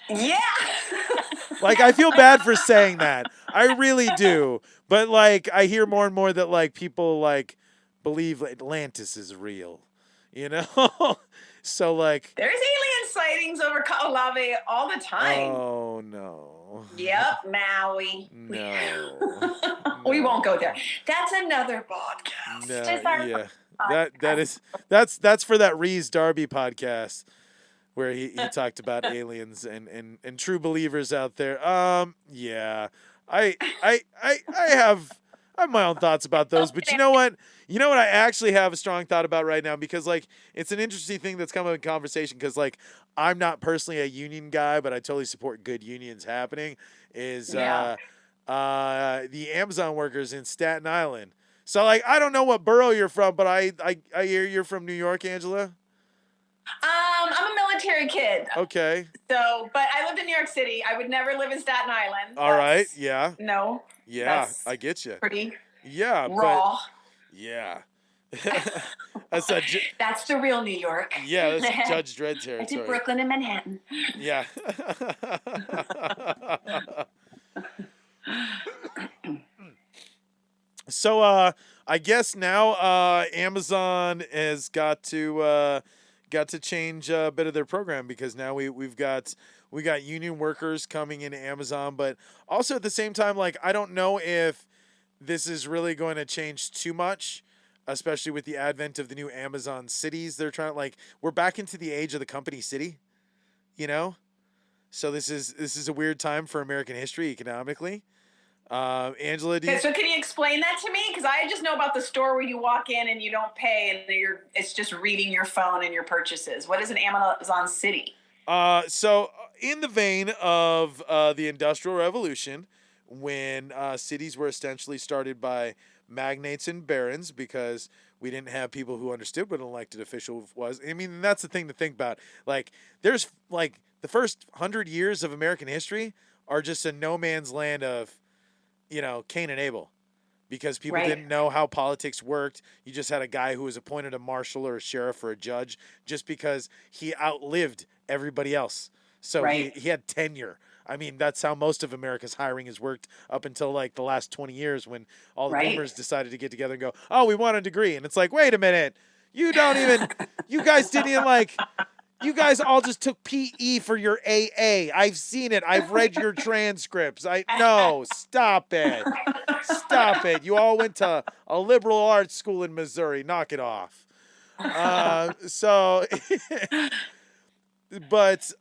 Yeah. Like, I feel bad for saying that. I really do. But, like, I hear more and more that, like, people, like, believe Atlantis is real. You know? So, like... There's alien sightings over Kaʻolawe all the time. Oh, no. Yep, Maui. No. We won't go there. That's another podcast. No, yeah. That's for that Reese Darby podcast where he talked about aliens and true believers out there. Yeah. I have my own thoughts about those, but you know what? You know what I actually have a strong thought about right now, because like it's an interesting thing that's come up in conversation, because like I'm not personally a union guy, but I totally support good unions happening, is the Amazon workers in Staten Island. So like I don't know what borough you're from, but I hear you're from New York, Angela. I'm a military kid. Okay. So, but I lived in New York City. I would never live in Staten Island. All right. Yeah. No. Yeah, I get you. Pretty Yeah. raw. Yeah. That's the real New York. Yeah, that's Judge Dredd territory. It's in Brooklyn and Manhattan. Yeah. So I guess now Amazon has got to change a bit of their program, because now we got union workers coming into Amazon, but also at the same time, like I don't know if this is really going to change too much, especially with the advent of the new Amazon cities. They're trying to, like, we're back into the age of the company city, you know? So this is a weird time for American history economically. Angela, so can you explain that to me? Because I just know about the store where you walk in and you don't pay and it's just reading your phone and your purchases. What is an Amazon city? So in the vein of the Industrial Revolution, when cities were essentially started by magnates and barons, because we didn't have people who understood what an elected official was. I mean, that's the thing to think about. Like, there's like the first 100 years of American history are just a no man's land of, you know, Cain and Abel, because people didn't know how politics worked. You just had a guy who was appointed a marshal or a sheriff or a judge just because he outlived everybody else. So he had tenure. I mean, that's how most of America's hiring has worked up until like the last 20 years, when all the boomers decided to get together and go, oh, we want a degree. And it's like, wait a minute. You guys didn't even like... You guys all just took PE for your AA. I've seen it. I've read your transcripts. No, stop it. Stop it. You all went to a liberal arts school in Missouri. Knock it off. So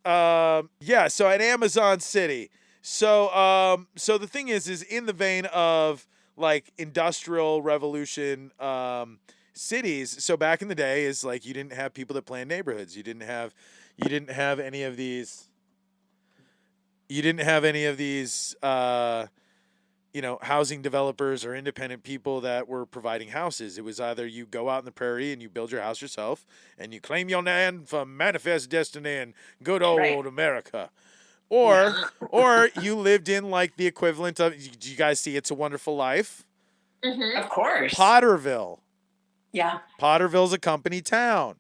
at Amazon City. So the thing is in the vein of like Industrial Revolution cities, so back in the day is like you didn't have people that planned neighborhoods. You didn't have any of these housing developers or independent people that were providing houses. It was either you go out in the prairie and you build your house yourself and you claim your land for manifest destiny and good old America. Or you lived in like the equivalent of, do you guys see It's a Wonderful Life? Mm-hmm. Of course. Potterville. Yeah. Potterville's a company town.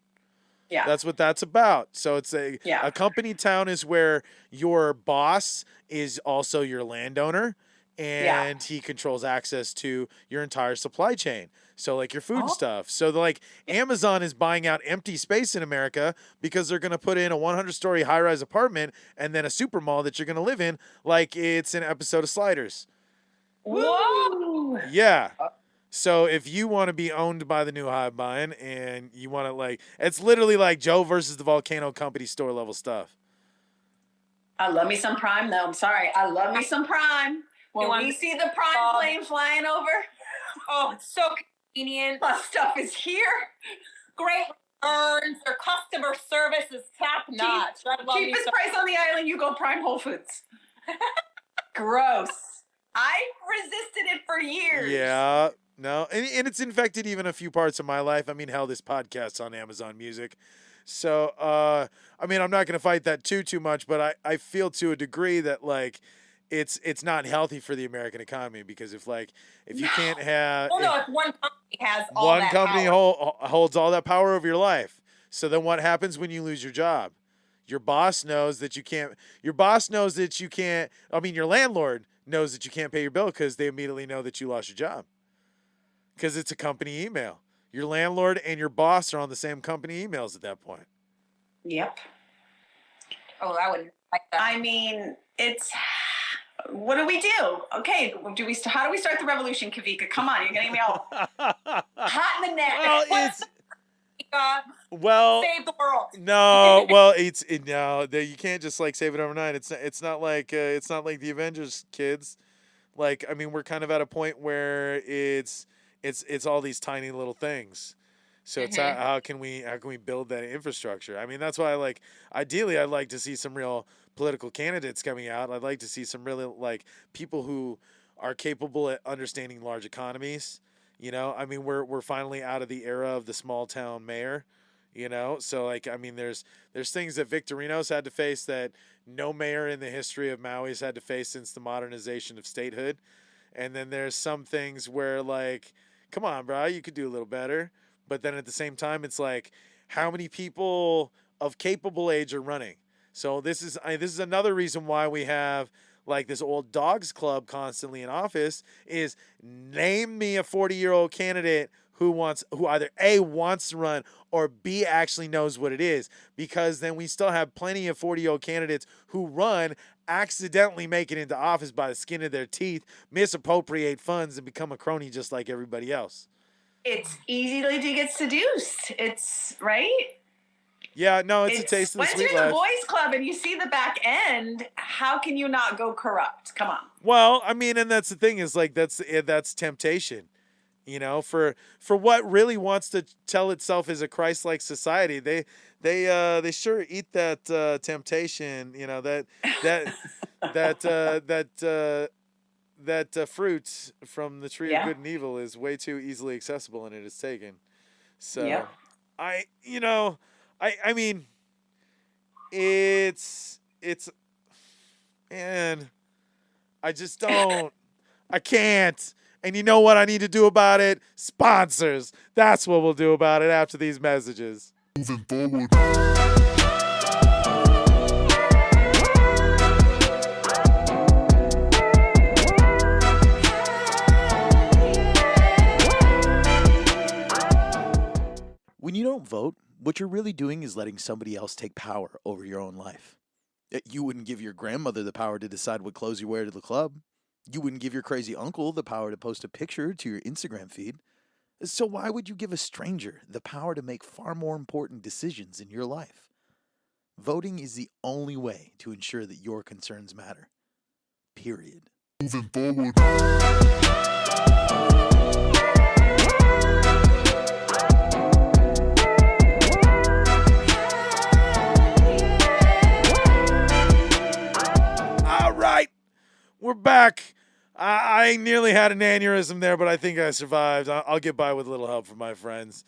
Yeah. That's what that's about. So it's a company town is where your boss is also your landowner, and he controls access to your entire supply chain. So like your food stuff. So like Amazon is buying out empty space in America because they're going to put in a 100-story high-rise apartment and then a super mall that you're going to live in, like it's an episode of Sliders. Whoa! Yeah. So if you want to be owned by the new hive mind and you want to like, it's literally like Joe versus the Volcano Company store level stuff. I love me some Prime though. I'm sorry. I love me some Prime. When we see the Prime plane flying over. Oh, it's so convenient. My stuff is here. Great returns. Their customer service is top notch. Cheapest price on the island. You go Prime Whole Foods. Gross. I resisted it for years. Yeah. No, and it's infected even a few parts of my life. I mean, hell, this podcast's on Amazon Music. So, I mean, I'm not going to fight that too much, but I feel to a degree that, like, it's not healthy for the American economy because if you can't have... Well, no, if one company has all one that company power. holds all that power over your life. So then what happens when you lose your job? Your boss knows that you can't... Your boss knows that you can't... I mean, your landlord knows that you can't pay your bill because they immediately know that you lost your job. Because it's a company email. Your landlord and your boss are on the same company emails at that point. Yep. Oh, I wouldn't like that. I mean, it's... What do we do? Okay, how do we start the revolution, Kawika? Come on, you're getting me all hot in the neck. Save the world. No, well, you can't just like save it overnight. It's not like the Avengers, kids. Like, I mean, we're kind of at a point where it's all these tiny little things. So it's how can we build that infrastructure? I mean, that's why ideally I'd like to see some real political candidates coming out. I'd like to see some really people who are capable at understanding large economies. You know, I mean, we're finally out of the era of the small town mayor. You know, so I mean, there's things that Victorino's had to face that no mayor in the history of Maui's had to face since the modernization of statehood. And then there's some things where come on, bro, you could do a little better. But then at the same time, it's how many people of capable age are running? So this is another reason why we have this old dogs club constantly in office is name me a 40-year-old candidate who either A, wants to run, or B, actually knows what it is. Because then we still have plenty of 40-year-old candidates who run, accidentally make it into office by the skin of their teeth, misappropriate funds, and become a crony just like everybody else. It's easy to get seduced. It's, right? Yeah, no, it's a taste of the sweet life. Once you're in the boys club and you see the back end, how can you not go corrupt? Come on. Well, I mean, and that's the thing is that's temptation. You know, for what really wants to tell itself as a Christ-like society, they sure eat that temptation. You know, that fruit from the tree of good and evil is way too easily accessible, and it is taken. So, I mean, it's, and I just don't, I can't. And you know what I need to do about it? Sponsors. That's what we'll do about it after these messages. Moving forward. When you don't vote, what you're really doing is letting somebody else take power over your own life. You wouldn't give your grandmother the power to decide what clothes you wear to the club. You wouldn't give your crazy uncle the power to post a picture to your Instagram feed. So why would you give a stranger the power to make far more important decisions in your life? Voting is the only way to ensure that your concerns matter. Period. Moving forward. We're back. I nearly had an aneurysm there, but I think I survived. I'll get by with a little help from my friends.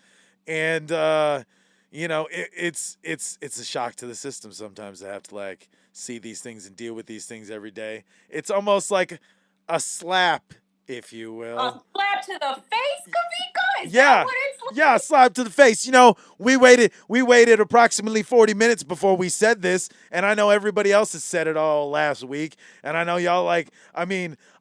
And, it's a shock to the system sometimes to have to, see these things and deal with these things every day. It's almost like a slap, if you will. A slap to the face, Kawika? Is Yeah. that what it's like? Yeah, slap to the face. You know, we waited approximately 40 minutes before we said this, and I know everybody else has said it all last week, and I know y'all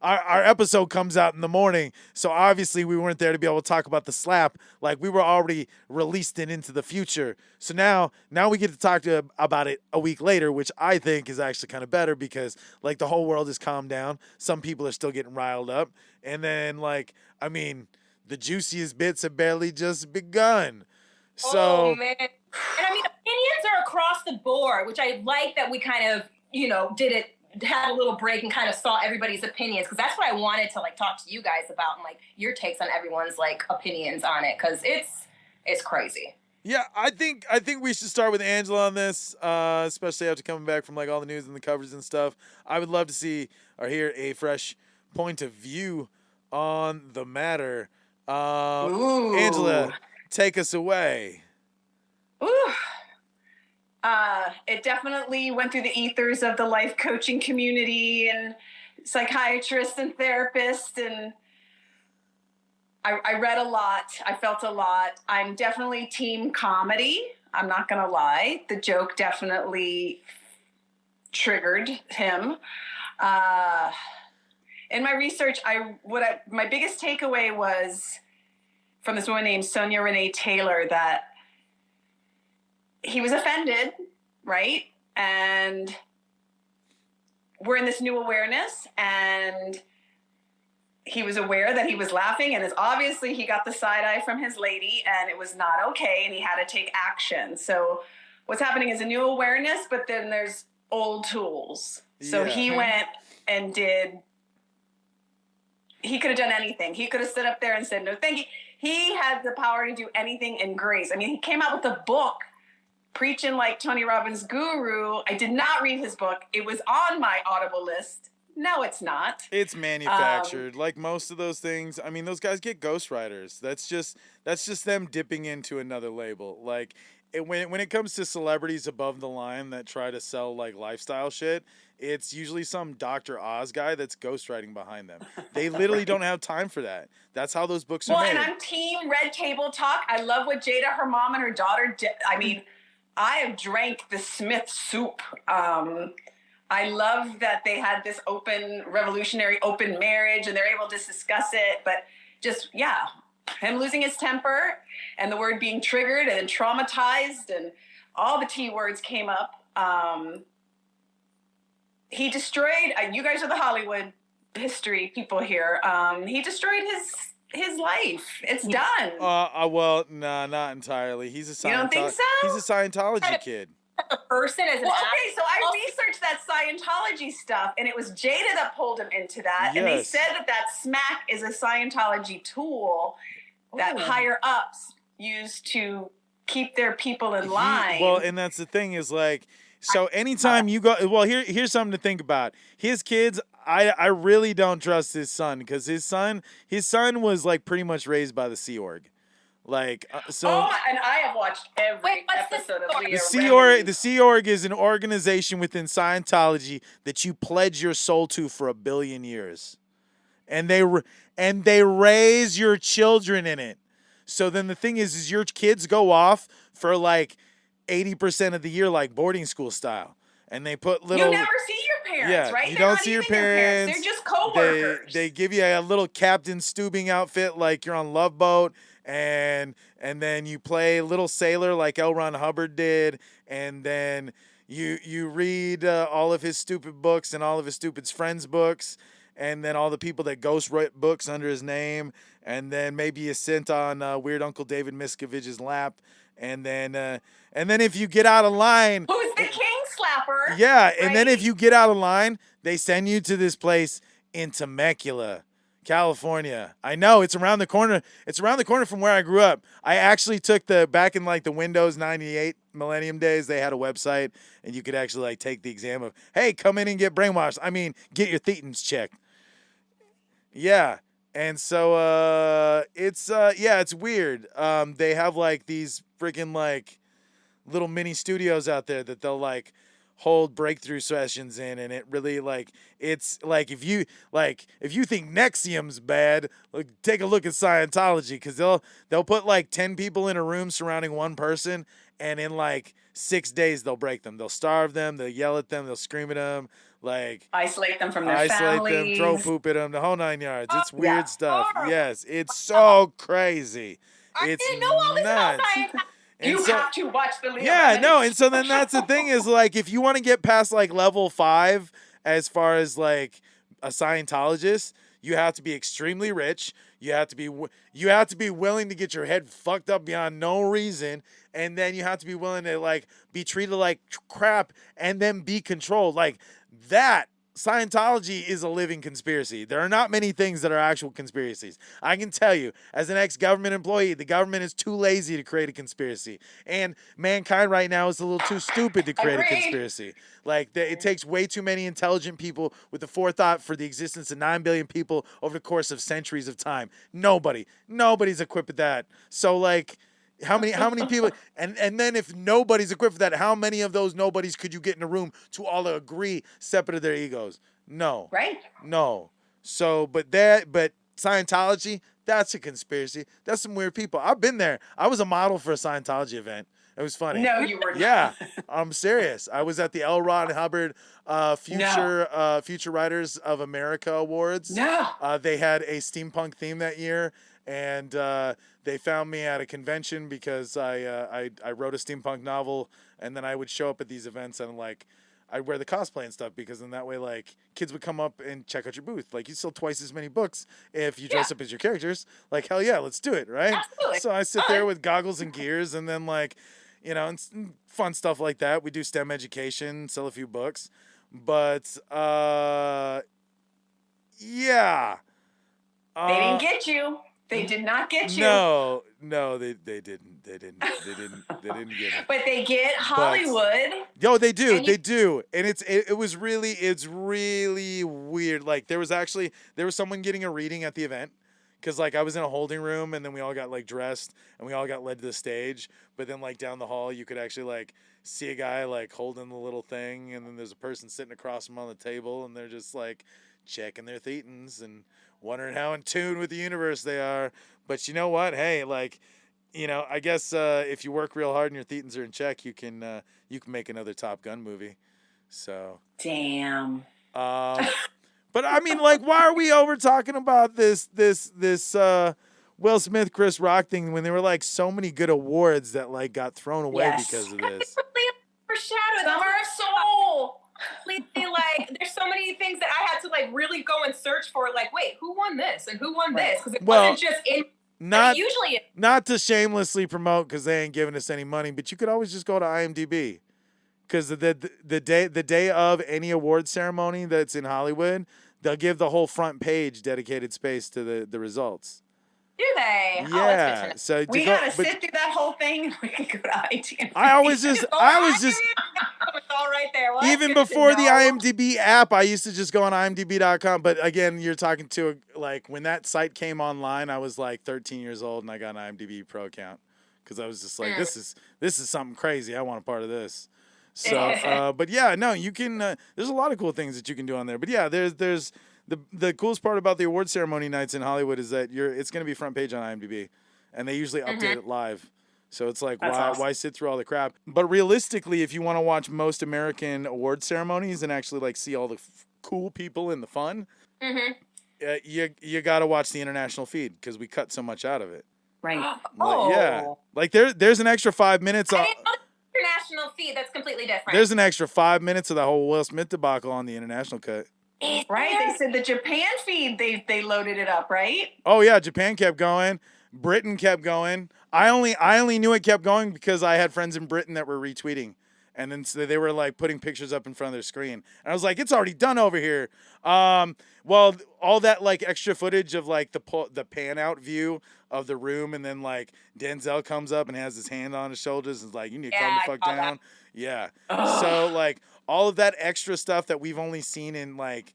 our episode comes out in the morning, so obviously we weren't there to be able to talk about the slap. We were already released it into the future. So now we get to talk about it a week later, which I think is actually kind of better because, the whole world has calmed down. Some people are still getting riled up, and then, the juiciest bits have barely just begun. So, oh, man. And opinions are across the board, which I like that we kind of, had a little break and kind of saw everybody's opinions. Because that's what I wanted to talk to you guys about and your takes on everyone's opinions on it. Because it's crazy. Yeah, I think we should start with Angela on this, especially after coming back from all the news and the covers and stuff. I would love to see or hear a fresh point of view on the matter. Ooh. Angela, take us away. Ooh. It definitely went through the ethers of the life coaching community and psychiatrists and therapists, and I read a lot. I felt a lot. I'm definitely team comedy. I'm not gonna lie. The joke definitely triggered him. In my research, my biggest takeaway was from this woman named Sonia Renee Taylor that he was offended, right? And we're in this new awareness, and he was aware that he was laughing, and obviously he got the side eye from his lady, and it was not okay, and he had to take action. So what's happening is a new awareness, but then there's old tools. So he went and he could have done anything. He could have stood up there and said, no, thank you. He had the power to do anything in grace. I mean, he came out with a book preaching like Tony Robbins' guru. I did not read his book. It was on my Audible list. No, it's not. It's manufactured. Like most of those things. I mean, those guys get ghostwriters. That's just them dipping into another label. Like when it comes to celebrities above the line that try to sell like lifestyle shit, it's usually some Dr. Oz guy that's ghostwriting behind them. They literally don't have time for that. That's how those books are made. Well, and I'm team Red Table Talk. I love what Jada, her mom, and her daughter did. I mean, I have drank the Smith soup. I love that they had this revolutionary open marriage, and they're able to discuss it. But just, yeah, him losing his temper and the word being triggered and traumatized and all the T words came up. He destroyed, you guys are the Hollywood history people here. He destroyed his life. It's done. Well, nah, not entirely. He's a You don't think so? He's a Scientology kid. A person as an okay, so I researched that Scientology stuff, and it was Jada that pulled him into that. Yes. And they said that smack is a Scientology tool that higher ups use to keep their people in line. Well, and that's the thing is like, so anytime you go, well, here's something to think about. His kids, I really don't trust his son, because his son was like pretty much raised by the Sea Org. Like, so. Oh, and I have watched every episode of Leah. The Sea Org is an organization within Scientology that you pledge your soul to for 1 billion years, and they raise your children in it. So then the thing is your kids go off for like 80% of the year, like boarding school style, and they put little. You never see your parents, right? You They're don't not see your even parents. They're just coworkers. They give you a little Captain Steubing outfit, like you're on Love Boat. And then you play Little Sailor like L. Ron Hubbard did, and then you read all of his stupid books and all of his stupid friends' books, and then all the people that ghost write books under his name, and then maybe you sit on Weird Uncle David Miscavige's lap, and then if you get out of line, who's the king slapper? Yeah, and right? then if you get out of line, they send you to this place in Temecula, California. I know, it's around the corner. It's around the corner from where I grew up. I actually took back in like the Windows 98 Millennium days, they had a website and you could actually like take the exam of, hey, come in and get brainwashed. I mean, get your thetans checked. Yeah. And so it's weird. They have like these freaking like little mini studios out there that they'll like hold breakthrough sessions in, and it really like it's like if you think Nexium's bad, like, take a look at Scientology, because they'll put like 10 people in a room surrounding one person, and in like 6 days they'll break them. They'll starve them, they'll yell at them, they'll scream at them, like isolate them from their families, them, throw poop at them, the whole 9 yards. It's weird stuff. Yes, it's so crazy. I It's didn't know all this about nuts. science. You have to watch the Leah. Yeah, no, and so then that's the thing is like if you want to get past like level 5 as far as like a Scientologist, you have to be extremely rich. You have to be willing to get your head fucked up beyond no reason, and then you have to be willing to like be treated like crap and then be controlled. Like that Scientology is a living conspiracy. There are not many things that are actual conspiracies. I can tell you, as an ex-government employee, the government is too lazy to create a conspiracy. And mankind right now is a little too stupid to create a conspiracy. Like, it takes way too many intelligent people with the forethought for the existence of 9 billion people over the course of centuries of time. Nobody's equipped with that. So, like, how many people, and then if nobody's equipped for that, how many of those nobodies could you get in a room to all agree separate of their egos? No. Right? No. So, but Scientology, that's a conspiracy. That's some weird people. I've been there. I was a model for a Scientology event. It was funny. No, you were not. Yeah, I'm serious. I was at the L. Ron Hubbard Future Writers of America Awards. No. They had a steampunk theme that year. And they found me at a convention because I wrote a steampunk novel, and then I would show up at these events and like I'd wear the cosplay and stuff because in that way like kids would come up and check out your booth. Like you sell twice as many books if you dress up as your characters. Like hell yeah, let's do it, right? Absolutely. So I sit there with goggles and gears, and then like and fun stuff like that. We do STEM education, sell a few books, but yeah. They didn't get you. They did not get you. No, they didn't. They didn't get it. But they get Hollywood. Yo, they do. And it's really weird. Like there was someone getting a reading at the event. Cause like I was in a holding room and then we all got like dressed and we all got led to the stage. But then like down the hall you could actually like see a guy like holding the little thing, and then there's a person sitting across from on the table and they're just like checking their thetans and wondering how in tune with the universe they are. But you know what? Hey, like, I guess if you work real hard and your thetans are in check, you can make another Top Gun movie. So damn. But I mean, like, why are we over talking about this Will Smith, Chris Rock thing when there were like so many good awards that like got thrown away because of this? Overshadowed. Summer of Soul. Completely like there's so many things that I had to like really go and search for. Like, wait, who won this and who won this? Because it wasn't just in. Not to shamelessly promote because they ain't giving us any money, but you could always just go to IMDb. Because the day of any award ceremony that's in Hollywood, they'll give the whole front page dedicated space to the results. Do they? Yeah. Oh, so we gotta sit through that whole thing. We can go to IMDb. I was just. It's all right there. Well, even before the IMDb app, I used to just go on IMDb.com. But again, you're talking to like when that site came online, I was like 13 years old and I got an IMDb Pro account because I was just like, this is something crazy. I want a part of this. So, but yeah, no, you can. There's a lot of cool things that you can do on there. But yeah, there's the coolest part about the award ceremony nights in Hollywood is that it's going to be front page on IMDb, and they usually update it live. So it's like, why sit through all the crap? But realistically, if you want to watch most American award ceremonies and actually like see all the cool people and the fun, you got to watch the international feed because we cut so much out of it. Right. Yeah. Like there's an extra 5 minutes. I didn't know the international feed. That's completely different. There's an extra 5 minutes of the whole Will Smith debacle on the international cut. Right. They said the Japan feed. They loaded it up. Right. Oh yeah, Japan kept going. Britain kept going. I only knew it kept going because I had friends in Britain that were retweeting, and then so they were like putting pictures up in front of their screen, and I was like, it's already done over here. Well, all that like extra footage of like the pan out view of the room, and then like Denzel comes up and has his hand on his shoulders and is like, you need to calm the fuck down. Yeah. So like all of that extra stuff that we've only seen in like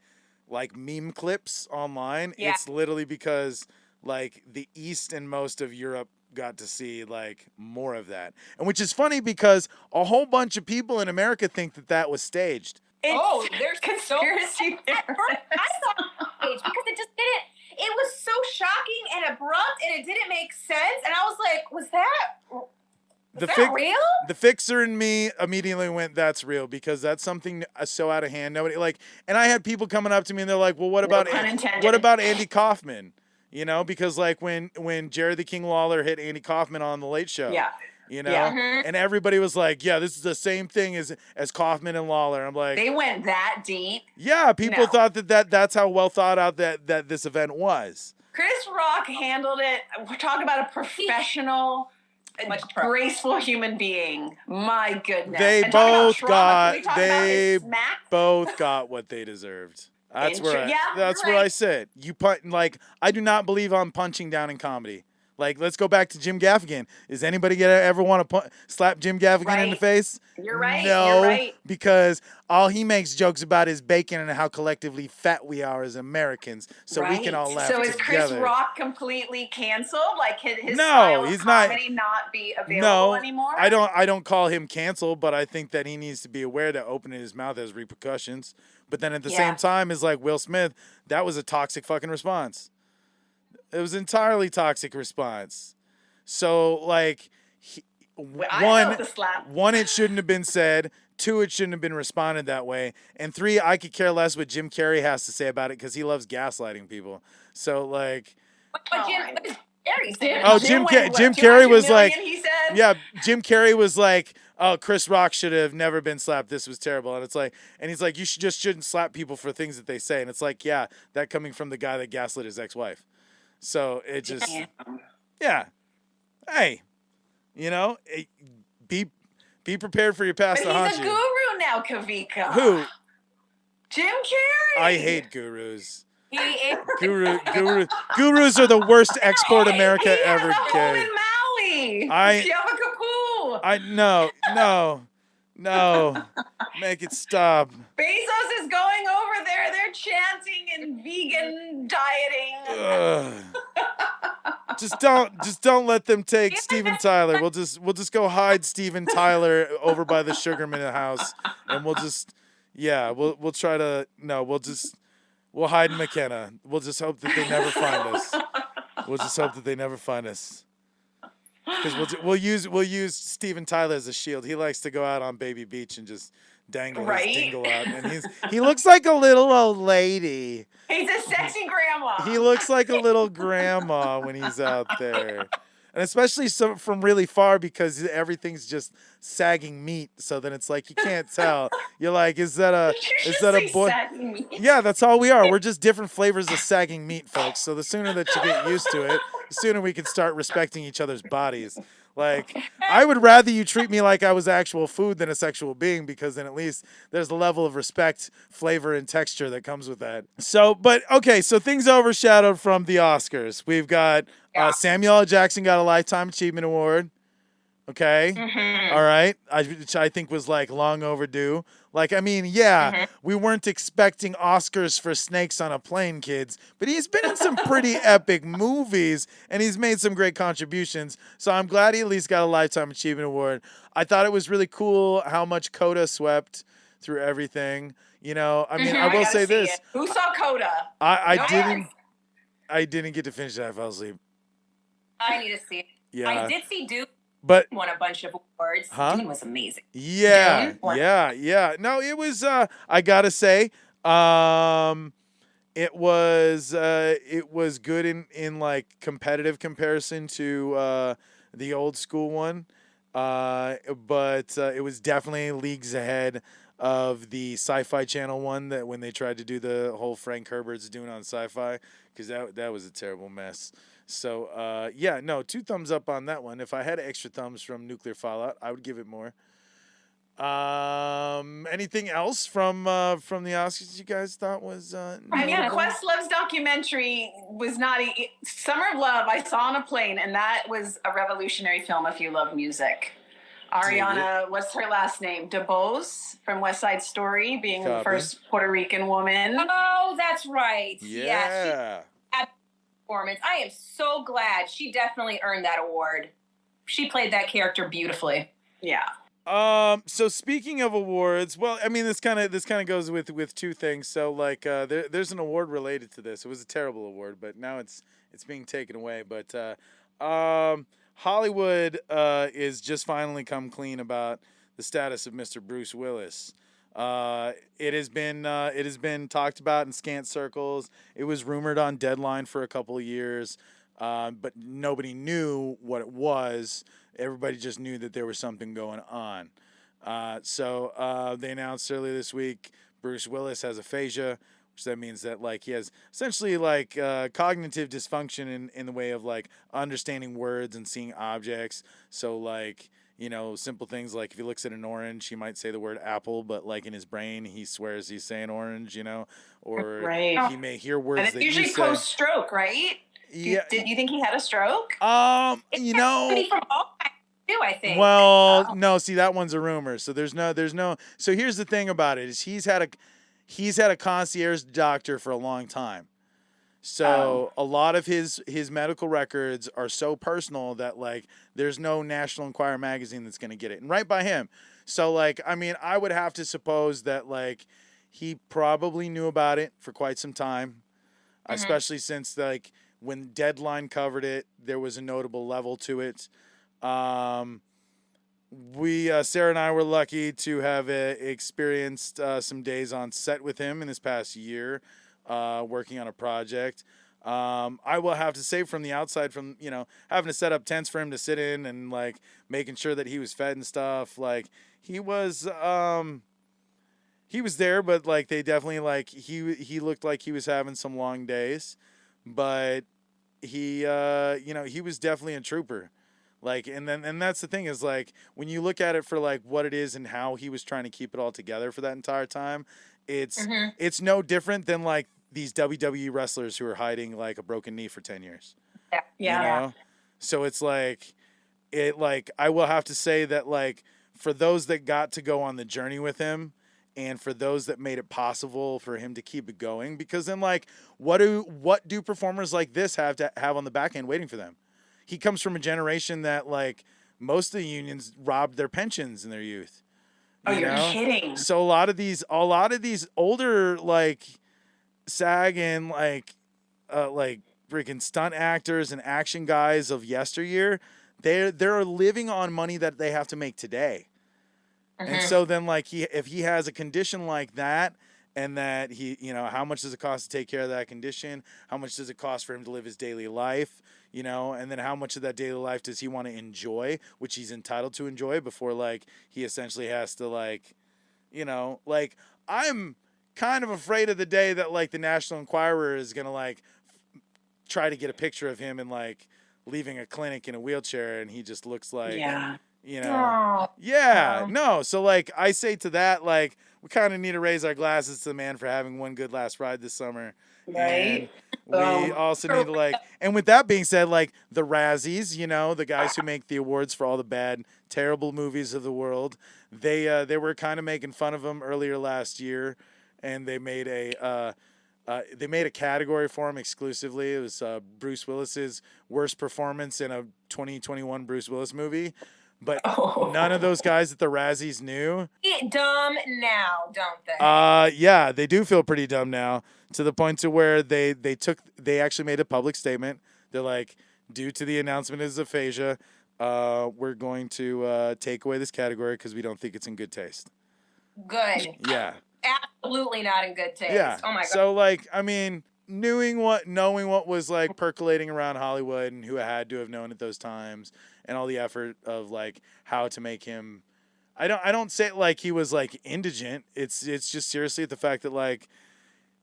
meme clips online, it's literally because like the east and most of Europe got to see like more of that. And which is funny because a whole bunch of people in America think that was staged. There's conspiracy theory. At first, I thought it was staged because it just didn't. It was so shocking and abrupt, and it didn't make sense. And I was like, was that real? The fixer in me immediately went, that's real, because that's something so out of hand. Nobody like, and I had people coming up to me and they're like, well, what about Andy Kaufman? You know, because like when Jared the King Lawler hit Andy Kaufman on the Late Show, and everybody was like, yeah, this is the same thing as Kaufman and Lawler. I'm like, they went that deep. Yeah, people thought that's how well thought out that this event was. Chris Rock handled it. We're talking about a professional Much pro. graceful human being. My goodness. They And talking about both trauma, can we got talk about his they smack? both got what they deserved. That's where Yeah, that's you're what I right. said. I do not believe I'm punching down in comedy. Like, let's go back to Jim Gaffigan. Is anybody gonna ever want to slap Jim Gaffigan in the Right. face? You're right. No, You're right. because all he makes jokes about is bacon and how collectively fat we are as Americans. So we can all laugh So is Chris together. Rock completely canceled? Like his No, style of he's not- comedy not be available No, anymore? I don't call him canceled, but I think that he needs to be aware that opening his mouth has repercussions. But then at the same time, is like Will Smith, that was a toxic fucking response. It was entirely toxic response. So like, I felt the slap. one, it shouldn't have been said. 2, it shouldn't have been responded that way. And 3, I could care less what Jim Carrey has to say about it because he loves gaslighting people. So like, What does Gary say? Oh, Jim Carrey was like, Jim Carrey was like, oh, Chris Rock should have never been slapped. This was terrible. And it's like, and he's like, you shouldn't slap people for things that they say. And it's like, yeah, that coming from the guy that gaslit his ex-wife. So it just, yeah. Hey, be prepared for your past to But haunt he's a you. guru now, Kawika. Who? Jim Carrey. I hate gurus. He is. Gurus are the worst export America he ever had a home gave. in Maui. I- Shiavakapu. No. Make it stop. Bezos is going over there. They're chanting and vegan dieting. Ugh. Just don't let them take Steven Tyler. We'll just go hide Steven Tyler over by the Sugarman house, and we'll hide McKenna. We'll just hope that they never find us. We'll just hope that they never find us. Because we'll use Steven Tyler as a shield. He likes to go out on Baby Beach and just dangle his dingle out, and he looks like a little old lady. He's a sexy grandma. He looks like a little grandma when he's out there. And especially from really far because everything's just sagging meat. So then it's like you can't tell. You're like, is that a boy? Sagging meat? Yeah, that's all we are. We're just different flavors of sagging meat, folks. So the sooner that you get used to it, the sooner we can start respecting each other's bodies. Like, I would rather you treat me like I was actual food than a sexual being, because then at least there's a level of respect, flavor, and texture that comes with that. So things overshadowed from the Oscars. We've got Samuel L. Jackson got a Lifetime Achievement Award. Okay. Mm-hmm. All right. Which I think was like long overdue. Like, I mean, we weren't expecting Oscars for Snakes on a Plane, kids, but he's been in some pretty epic movies and he's made some great contributions. So I'm glad he at least got a Lifetime Achievement Award. I thought it was really cool how much Coda swept through everything. I will say this. Who saw Coda? I didn't get to finish it. I fell asleep. I need to see it. Yeah. I did see Duke But won a bunch of awards. Huh? Dune was amazing. Yeah, Dune? yeah. No, it was. I gotta say, it was good in like competitive comparison to the old school one, but it was definitely leagues ahead of the Sci-Fi Channel one that when they tried to do the whole Frank Herbert's Dune on Sci-Fi, because that was a terrible mess. So, 2 thumbs up on that one. If I had extra thumbs from Nuclear Fallout, I would give it more. Anything else from the Oscars you guys thought was I mean, Questlove's documentary was not Summer of Love. I saw on a plane, and that was a revolutionary film if you love music. Ariana, what's her last name? DeBose from West Side Story, being the first Puerto Rican woman. Oh, that's right. Yeah. Performance. I am so glad. She definitely earned that award. She played that character beautifully. Yeah. So speaking of awards, well, I mean, this kind of goes with 2 things. So like, there's an award related to this. It was a terrible award, but now it's being taken away. But Hollywood is just finally come clean about the status of Mr. Bruce Willis. It has been talked about in scant circles. It was rumored on Deadline for a couple of years, but nobody knew what it was. Everybody just knew that there was something going on. So they announced earlier this week Bruce Willis has aphasia, which that means that like he has essentially like cognitive dysfunction in the way of like understanding words and seeing objects. So like, you know, simple things like if he looks at an orange, he might say the word apple, but like in his brain, he swears he's saying orange, you know, or Right. he may hear words And it's that usually you say. post-stroke, right? Yeah. Did you think he had a stroke? You know, Somebody from all too, I think. well, no, see that one's a rumor. So there's no. So here's the thing about it is he's had a concierge doctor for a long time. So a lot of his medical records are so personal that like there's no National Enquirer magazine that's going to get it. And right by him. So like I mean, I would have to suppose that like he probably knew about it for quite some time, especially since like when Deadline covered it, there was a notable level to it. Sarah and I were lucky to have experienced some days on set with him in this past year, working on a project. I will have to say from the outside, from, you know, having to set up tents for him to sit in and like making sure that he was fed and stuff, like he was there, but like they definitely like he looked like he was having some long days, but he you know, he was definitely a trooper. Like, and that's the thing is like when you look at it for like what it is and how he was trying to keep it all together for that entire time, it's no different than like these WWE wrestlers who are hiding like a broken knee for 10 years. Yeah. You know? So it's like I will have to say that like for those that got to go on the journey with him and for those that made it possible for him to keep it going, because then like what do performers like this have to have on the back end waiting for them? He comes from a generation that like most of the unions robbed their pensions in their youth. You're kidding. So a lot of these older like SAG and like freaking stunt actors and action guys of yesteryear, they're living on money that they have to make today. And so then like if he has a condition like that, and that he, you know, how much does it cost to take care of that condition? How much does it cost for him to live his daily life? You know, and then how much of that daily life does he want to enjoy, which he's entitled to enjoy before like he essentially has to like, you know, like I'm kind of afraid of the day that like the National Enquirer is going to like try to get a picture of him and like leaving a clinic in a wheelchair and he just looks like, you know, no. So like I say to that, like we kind of need to raise our glasses to the man for having one good last ride this summer. Right. And we also need to like, and with that being said, like the Razzies, you know, the guys who make the awards for all the bad, terrible movies of the world, they were kind of making fun of him earlier last year, and they made a category for him exclusively. It was Bruce Willis's worst performance in a 2021 Bruce Willis movie. But none of those guys at the Razzies knew. Dumb now, don't they? Yeah, they do feel pretty dumb now, to the point to where they actually made a public statement. They're like, due to the announcement of aphasia, we're going to take away this category because we don't think it's in good taste. Good. Yeah. Absolutely not in good taste. Yeah. Oh my God. So like, I mean, knowing what was like percolating around Hollywood and who had to have known at those times and all the effort of like how to make him, I don't say it like he was like indigent. It's just seriously the fact that like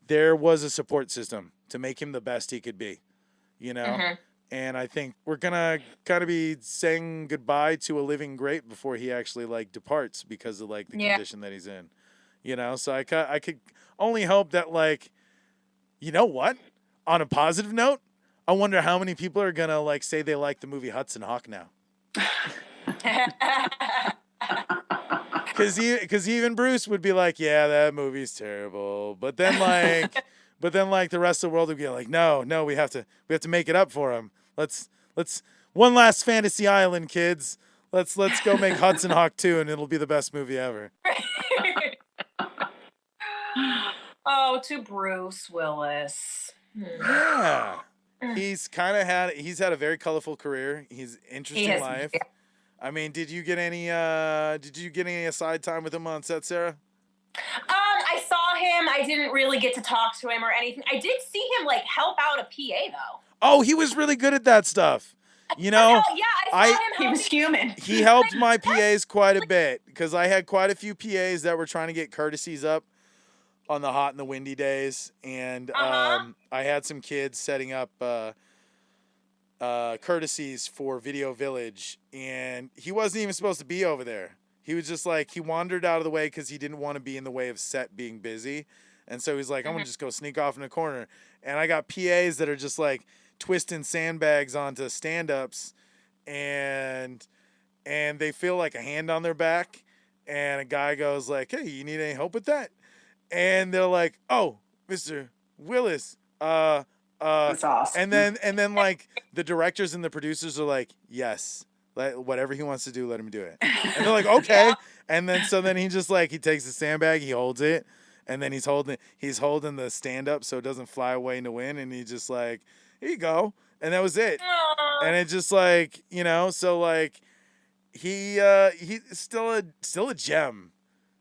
there was a support system to make him the best he could be, you know? And I think we're gonna kind of be saying goodbye to a living great before he actually like departs because of like the condition that he's in, you know? So I could only hope that like, you know what? On a positive note, I wonder how many people are gonna like say they like the movie Hudson Hawk now. Because even Bruce would be like, yeah, that movie's terrible. But then like the rest of the world would be like, no, we have to make it up for him. Let's one last fantasy island, kids. Let's go make Hudson Hawk 2 and it'll be the best movie ever. Oh, to Bruce Willis. Yeah. He's had a very colorful career. He's interesting life. Yeah. I mean, did you get any aside time with him on set, Sarah? I saw him. I didn't really get to talk to him or anything. I did see him like help out a PA though. Oh, he was really good at that stuff. You know, I saw him. He was human. He helped my PAs quite a bit because I had quite a few PAs that were trying to get courtesies up on the hot and the windy days, and I had some kids setting up courtesies for Video Village, and he wasn't even supposed to be over there. He was just like, he wandered out of the way because he didn't want to be in the way of set being busy, and so he's like, I'm gonna just go sneak off in a corner. And I got PAs that are just like twisting sandbags onto stand-ups, and they feel like a hand on their back, and a guy goes like, hey, you need any help with that? And they're like, oh, Mr. Willis, That's awesome. and then like the directors and the producers are like, yes, whatever he wants to do, let him do it. And they're like, okay. And then he just like, he takes the sandbag, he holds it, and then he's holding the stand up so it doesn't fly away in the wind, and he just like, here you go. And that was it. Aww. And it just like, you know, so like he's still a gem.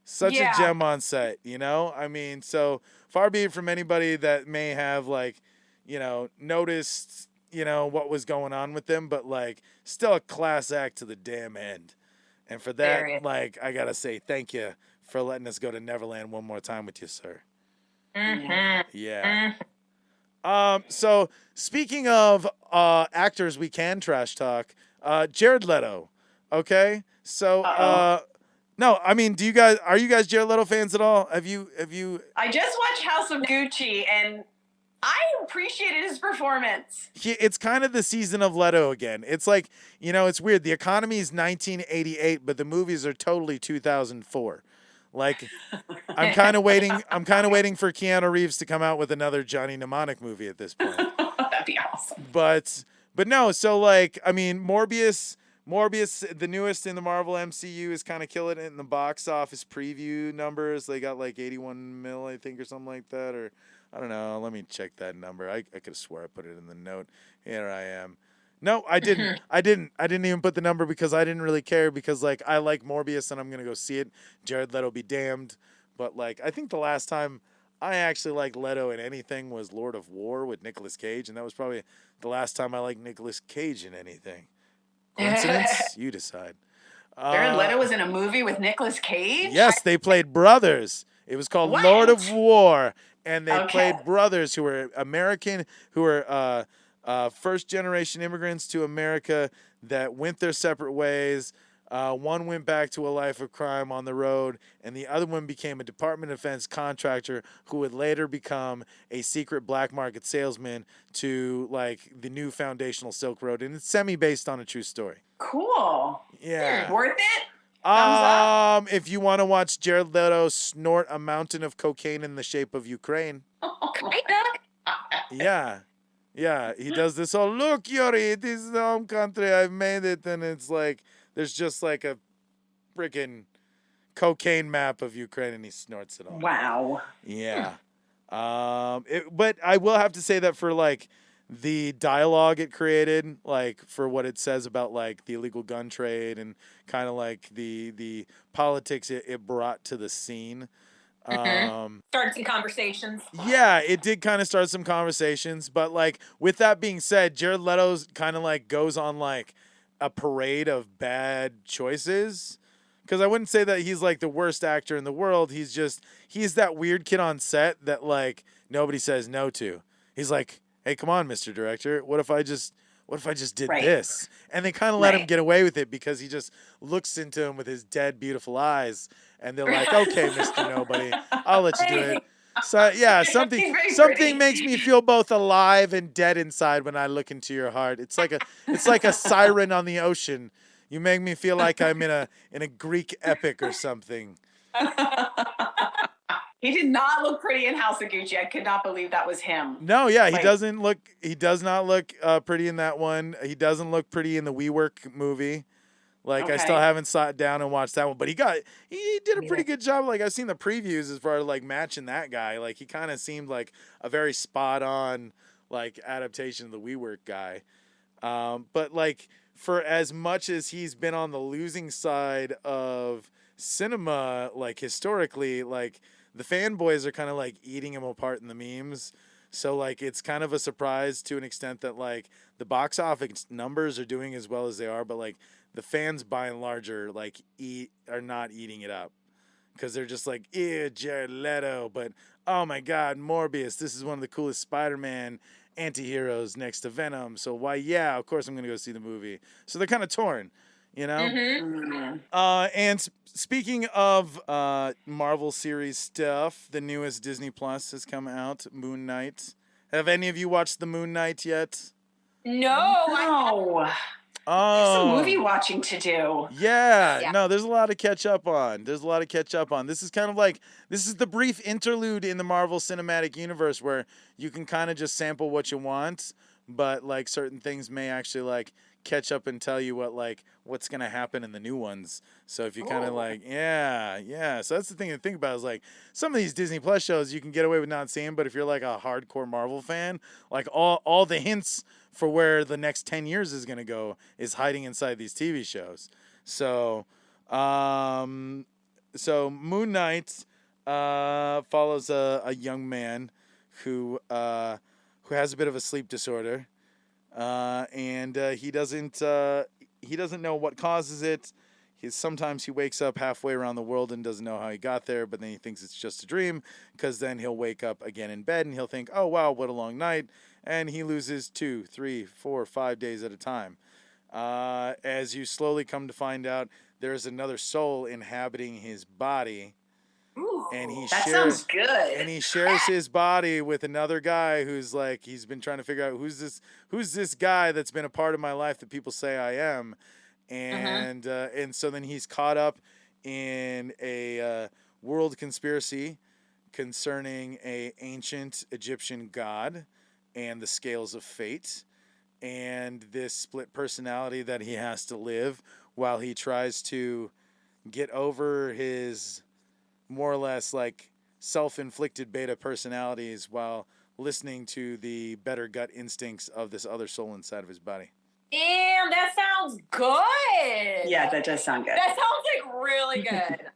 Such a gem on set, you know? I mean, so far be it from anybody that may have like, you know, noticed, you know, what was going on with them, but like still a class act to the damn end. And for that, like, I gotta say thank you for letting us go to Neverland one more time with you, sir. Yeah. So speaking of actors we can trash talk, Jared Leto. Okay? So no, I mean, are you guys Jared Leto fans at all? Have you I just watched House of Gucci, and I appreciated his performance. It's kind of the season of Leto again. It's like, you know, it's weird. The economy is 1988, but the movies are totally 2004. Like, I'm kind of waiting for Keanu Reeves to come out with another Johnny Mnemonic movie at this point. That'd be awesome. But no, so like, I mean, Morbius, the newest in the Marvel MCU, is kind of killing it in the box office preview numbers. They got like 81 mil, I think, or something like that. Or I don't know. Let me check that number. I could have swore I put it in the note. Here I am. No, I didn't. I didn't even put the number because I didn't really care, because like I like Morbius and I'm gonna go see it. Jared Leto be damned. But like, I think the last time I actually liked Leto in anything was Lord of War with Nicolas Cage, and that was probably the last time I liked Nicolas Cage in anything. Coincidence? You decide. Jared Leto was in a movie with Nicolas Cage? Yes, they played brothers. It was called Lord of War, and they played brothers who were American, who were first-generation immigrants to America that went their separate ways. One went back to a life of crime on the road, and the other one became a Department of Defense contractor who would later become a secret black market salesman to like the new foundational Silk Road, and it's semi-based on a true story. Cool. Yeah. Worth it? Thumbs up? If you want to watch Jared Leto snort a mountain of cocaine in the shape of Ukraine. Yeah. Yeah, he does this whole, look, Yuri, this is the home country, I've made it, and it's like, there's just like a freaking cocaine map of Ukraine, and he snorts it all. Wow. Yeah. But I will have to say that for like the dialogue it created, like for what it says about like the illegal gun trade and kind of like the politics it brought to the scene. Started some conversations. Yeah, it did kind of start some conversations, but like with that being said, Jared Leto's kind of like goes on like a parade of bad choices, because I wouldn't say that he's like the worst actor in the world. He's that weird kid on set that like nobody says no to. He's like, hey, come on, Mr. Director, what if I just did this? And they kind of let him get away with it because he just looks into him with his dead, beautiful eyes. And they're like, okay, Mr. Nobody, I'll let you do it. So yeah, something makes me feel both alive and dead inside when I look into your heart. It's like a siren on the ocean. You make me feel like I'm in a Greek epic or something. He did not look pretty in House of Gucci. I could not believe that was him. No, yeah, he does not look pretty in that one. He doesn't look pretty in the WeWork movie. Like, I still haven't sat down and watched that one, but he did a pretty good job. Like, I've seen the previews as far as like matching that guy. Like, he kind of seemed like a very spot on like adaptation of the WeWork guy. But like, for as much as he's been on the losing side of cinema, like historically, like the fanboys are kind of like eating him apart in the memes. So like, it's kind of a surprise to an extent that like the box office numbers are doing as well as they are, but like the fans by and large are like are not eating it up, because they're just like, ew, Jared Leto, but oh my God, Morbius, this is one of the coolest Spider-Man anti-heroes next to Venom, so why, yeah, of course I'm gonna go see the movie. So they're kind of torn, you know? Mm-hmm. And speaking of Marvel series stuff, the newest Disney Plus has come out, Moon Knight. Have any of you watched the Moon Knight yet? No. No. Oh, There's some movie watching to do. yeah. No, there's a lot to catch up on. This is kind of like, this is the brief interlude in the Marvel Cinematic Universe where you can kind of just sample what you want, but like certain things may actually like catch up and tell you what's gonna happen in the new ones. So if you kind of like, yeah. So that's the thing to think about is like some of these Disney Plus shows you can get away with not seeing, but if you're like a hardcore Marvel fan, like all the hints for where the next 10 years is gonna go is hiding inside these TV shows. So, Moon Knight follows a young man who has a bit of a sleep disorder. And he doesn't know what causes it. Sometimes he wakes up halfway around the world and doesn't know how he got there, but then he thinks it's just a dream, because then he'll wake up again in bed and he'll think, oh wow, what a long night, and he loses 2, 3, 4, 5 days at a time. As you slowly come to find out, there's another soul inhabiting his body. Ooh, And sounds good. And he shares his body with another guy who's like, he's been trying to figure out who's this guy that's been a part of my life that people say I am. And so then he's caught up in a world conspiracy concerning a ancient Egyptian god and the scales of fate, and this split personality that he has to live while he tries to get over his more or less like self-inflicted beta personalities while listening to the better gut instincts of this other soul inside of his body. Damn, that sounds good. Yeah, that does sound good. That sounds like really good.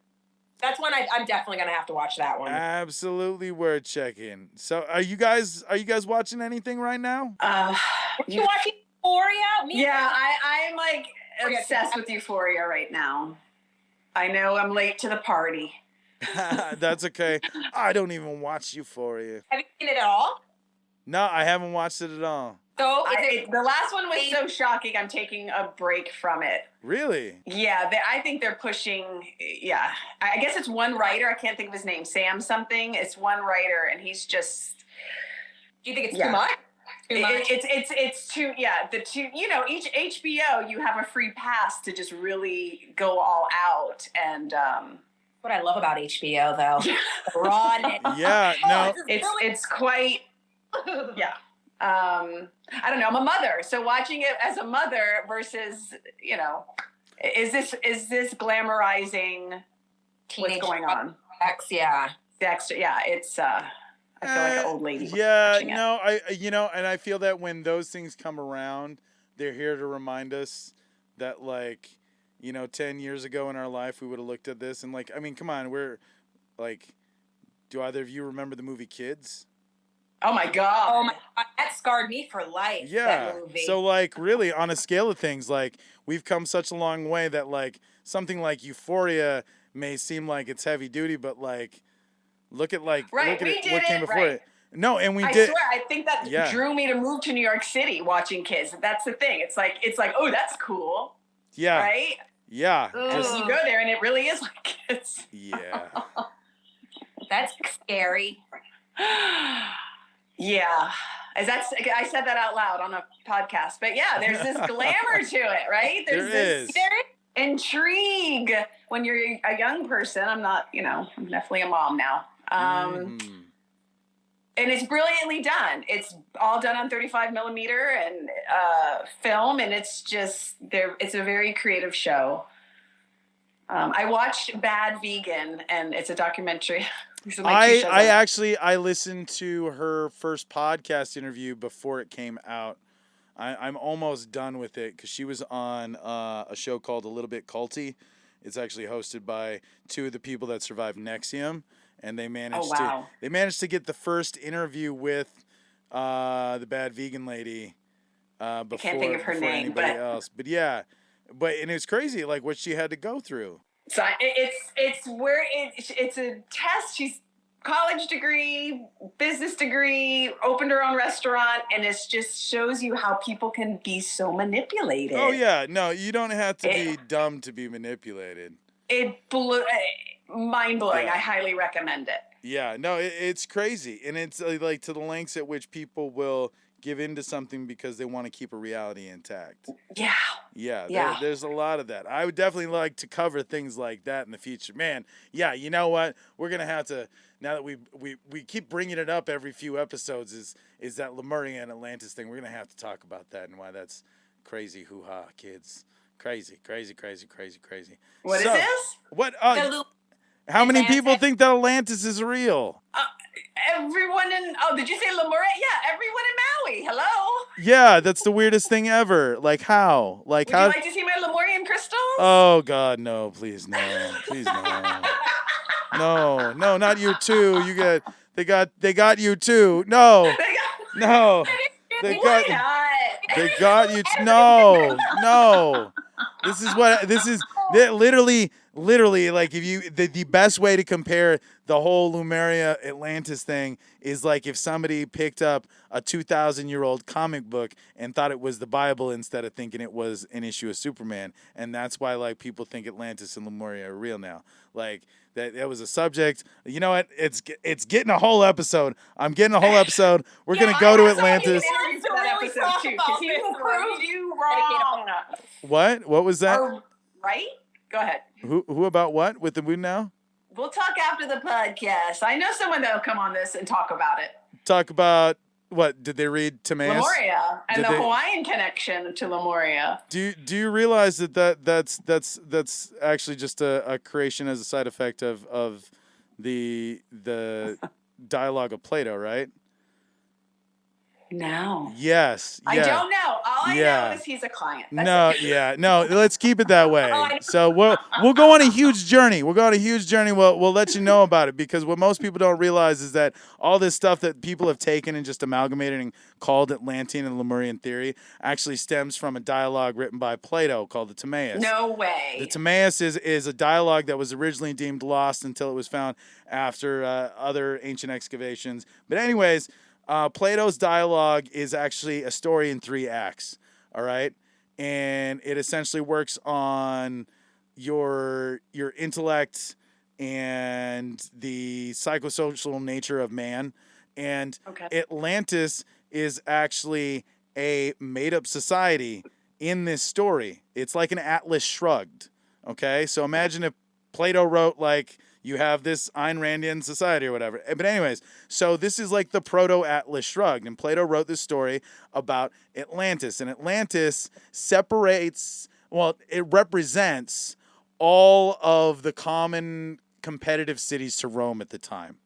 That's one I'm definitely gonna have to watch that one. Absolutely worth checking. So are you guys watching anything right now? Are you watching Euphoria? Yeah, I'm like obsessed with Euphoria right now. I know I'm late to the party. That's okay. I don't even watch Euphoria. Have you seen it at all? No, I haven't watched it at all. So the last one was so shocking, I'm taking a break from it. Really? Yeah, I think they're pushing, I guess it's one writer, I can't think of his name, Sam something. It's one writer, and he's just... Do you think it's too much? It's too, each HBO, you have a free pass to just really go all out, and... What I love about HBO, though. Rawness. Yeah, no. It's quite... Yeah. I don't know. I'm a mother, so watching it as a mother versus, is this glamorizing what's going on? Yeah. Dexter, yeah. It's I feel like an old lady. Yeah, no, and I feel that when those things come around, they're here to remind us that 10 years ago in our life we would have looked at this and come on, we're like, do either of you remember the movie Kids? Oh my God. Oh my God. That scarred me for life. Yeah. That movie. So really on a scale of things, we've come such a long way that something like Euphoria may seem like it's heavy duty, but look at what came before it. No, and we did. I swear, I think that drew me to move to New York City watching Kids. That's the thing. It's like, oh, that's cool. Yeah. Right? Yeah. You go there and it really is like Kids. Yeah. That's scary. Yeah. I said that out loud on a podcast, but yeah, there's this glamour to it, right? There's this intrigue when you're a young person. I'm not, I'm definitely a mom now. And it's brilliantly done. It's all done on 35 millimeter and film, and it's just it's a very creative show. I watched Bad Vegan, and it's a documentary. I listened to her first podcast interview before it came out. I'm almost done with it because she was on a show called A Little Bit Culty. It's actually hosted by two of the people that survived Nexium, and they managed to get the first interview with the Bad Vegan lady before, I can't think of her name, anybody else. But yeah, and it was crazy what she had to go through. So it's where it's a test. She's college degree, business degree, opened her own restaurant, and it just shows you how people can be so manipulated. Oh yeah, no, you don't have to be dumb to be manipulated. It blew, mind blowing. Yeah. I highly recommend it. Yeah, no, it's crazy, and it's like to the lengths at which people will give into something because they want to keep a reality intact. Yeah. Yeah, there's a lot of that. I would definitely like to cover things like that in the future. Man, yeah, you know what? We're going to have to, now that we keep bringing it up every few episodes, is that Lemuria and Atlantis thing. We're going to have to talk about that and why that's crazy hoo-ha, kids. Crazy. What is this? What? How many people think that Atlantis is real? Everyone did you say Lemuria? Yeah, everyone in Maui. Hello. Yeah, that's the weirdest thing ever. Like how? Like Would how? you like to see my Lemurian crystals? Oh God, no! Please no! Please no! No, not you too. They got you too. No, they got you. No. This is literally like if you the best way to compare the whole Lemuria Atlantis thing is like if somebody picked up a 2,000-year-old comic book and thought it was the Bible instead of thinking it was an issue of Superman, and that's why like people think Atlantis and Lemuria are real now. Like that was a subject. You know what? It's getting a whole episode. I'm getting a whole episode. We're gonna go to Atlantis. He will prove you wrong. What was that? Right? Go ahead. Who about what with the moon now? We'll talk after the podcast. I know someone that'll come on this and talk about it. Talk about what? Did they read Timaeus? Lemuria and Hawaiian connection to Lemuria. Do you realize that's actually just a creation as a side effect of the dialogue of Plato, right? No. Yes. I don't know. All I know is he's a client. No. Let's keep it that way. So we'll go on a huge journey. We'll let you know about it because what most people don't realize is that all this stuff that people have taken and just amalgamated and called Atlantean and Lemurian theory actually stems from a dialogue written by Plato called the Timaeus. No way. The Timaeus is a dialogue that was originally deemed lost until it was found after other ancient excavations. But anyways. Plato's dialogue is actually a story in 3 acts, all right? And it essentially works on your intellect and the psychosocial nature of man. And Atlantis is actually a made-up society in this story. It's like an Atlas Shrugged, okay? So imagine if Plato wrote like... You have this Ayn Randian society or whatever. But anyways, so this is like the proto-Atlas Shrugged. And Plato wrote this story about Atlantis. And Atlantis it represents all of the common competitive cities to Rome at the time.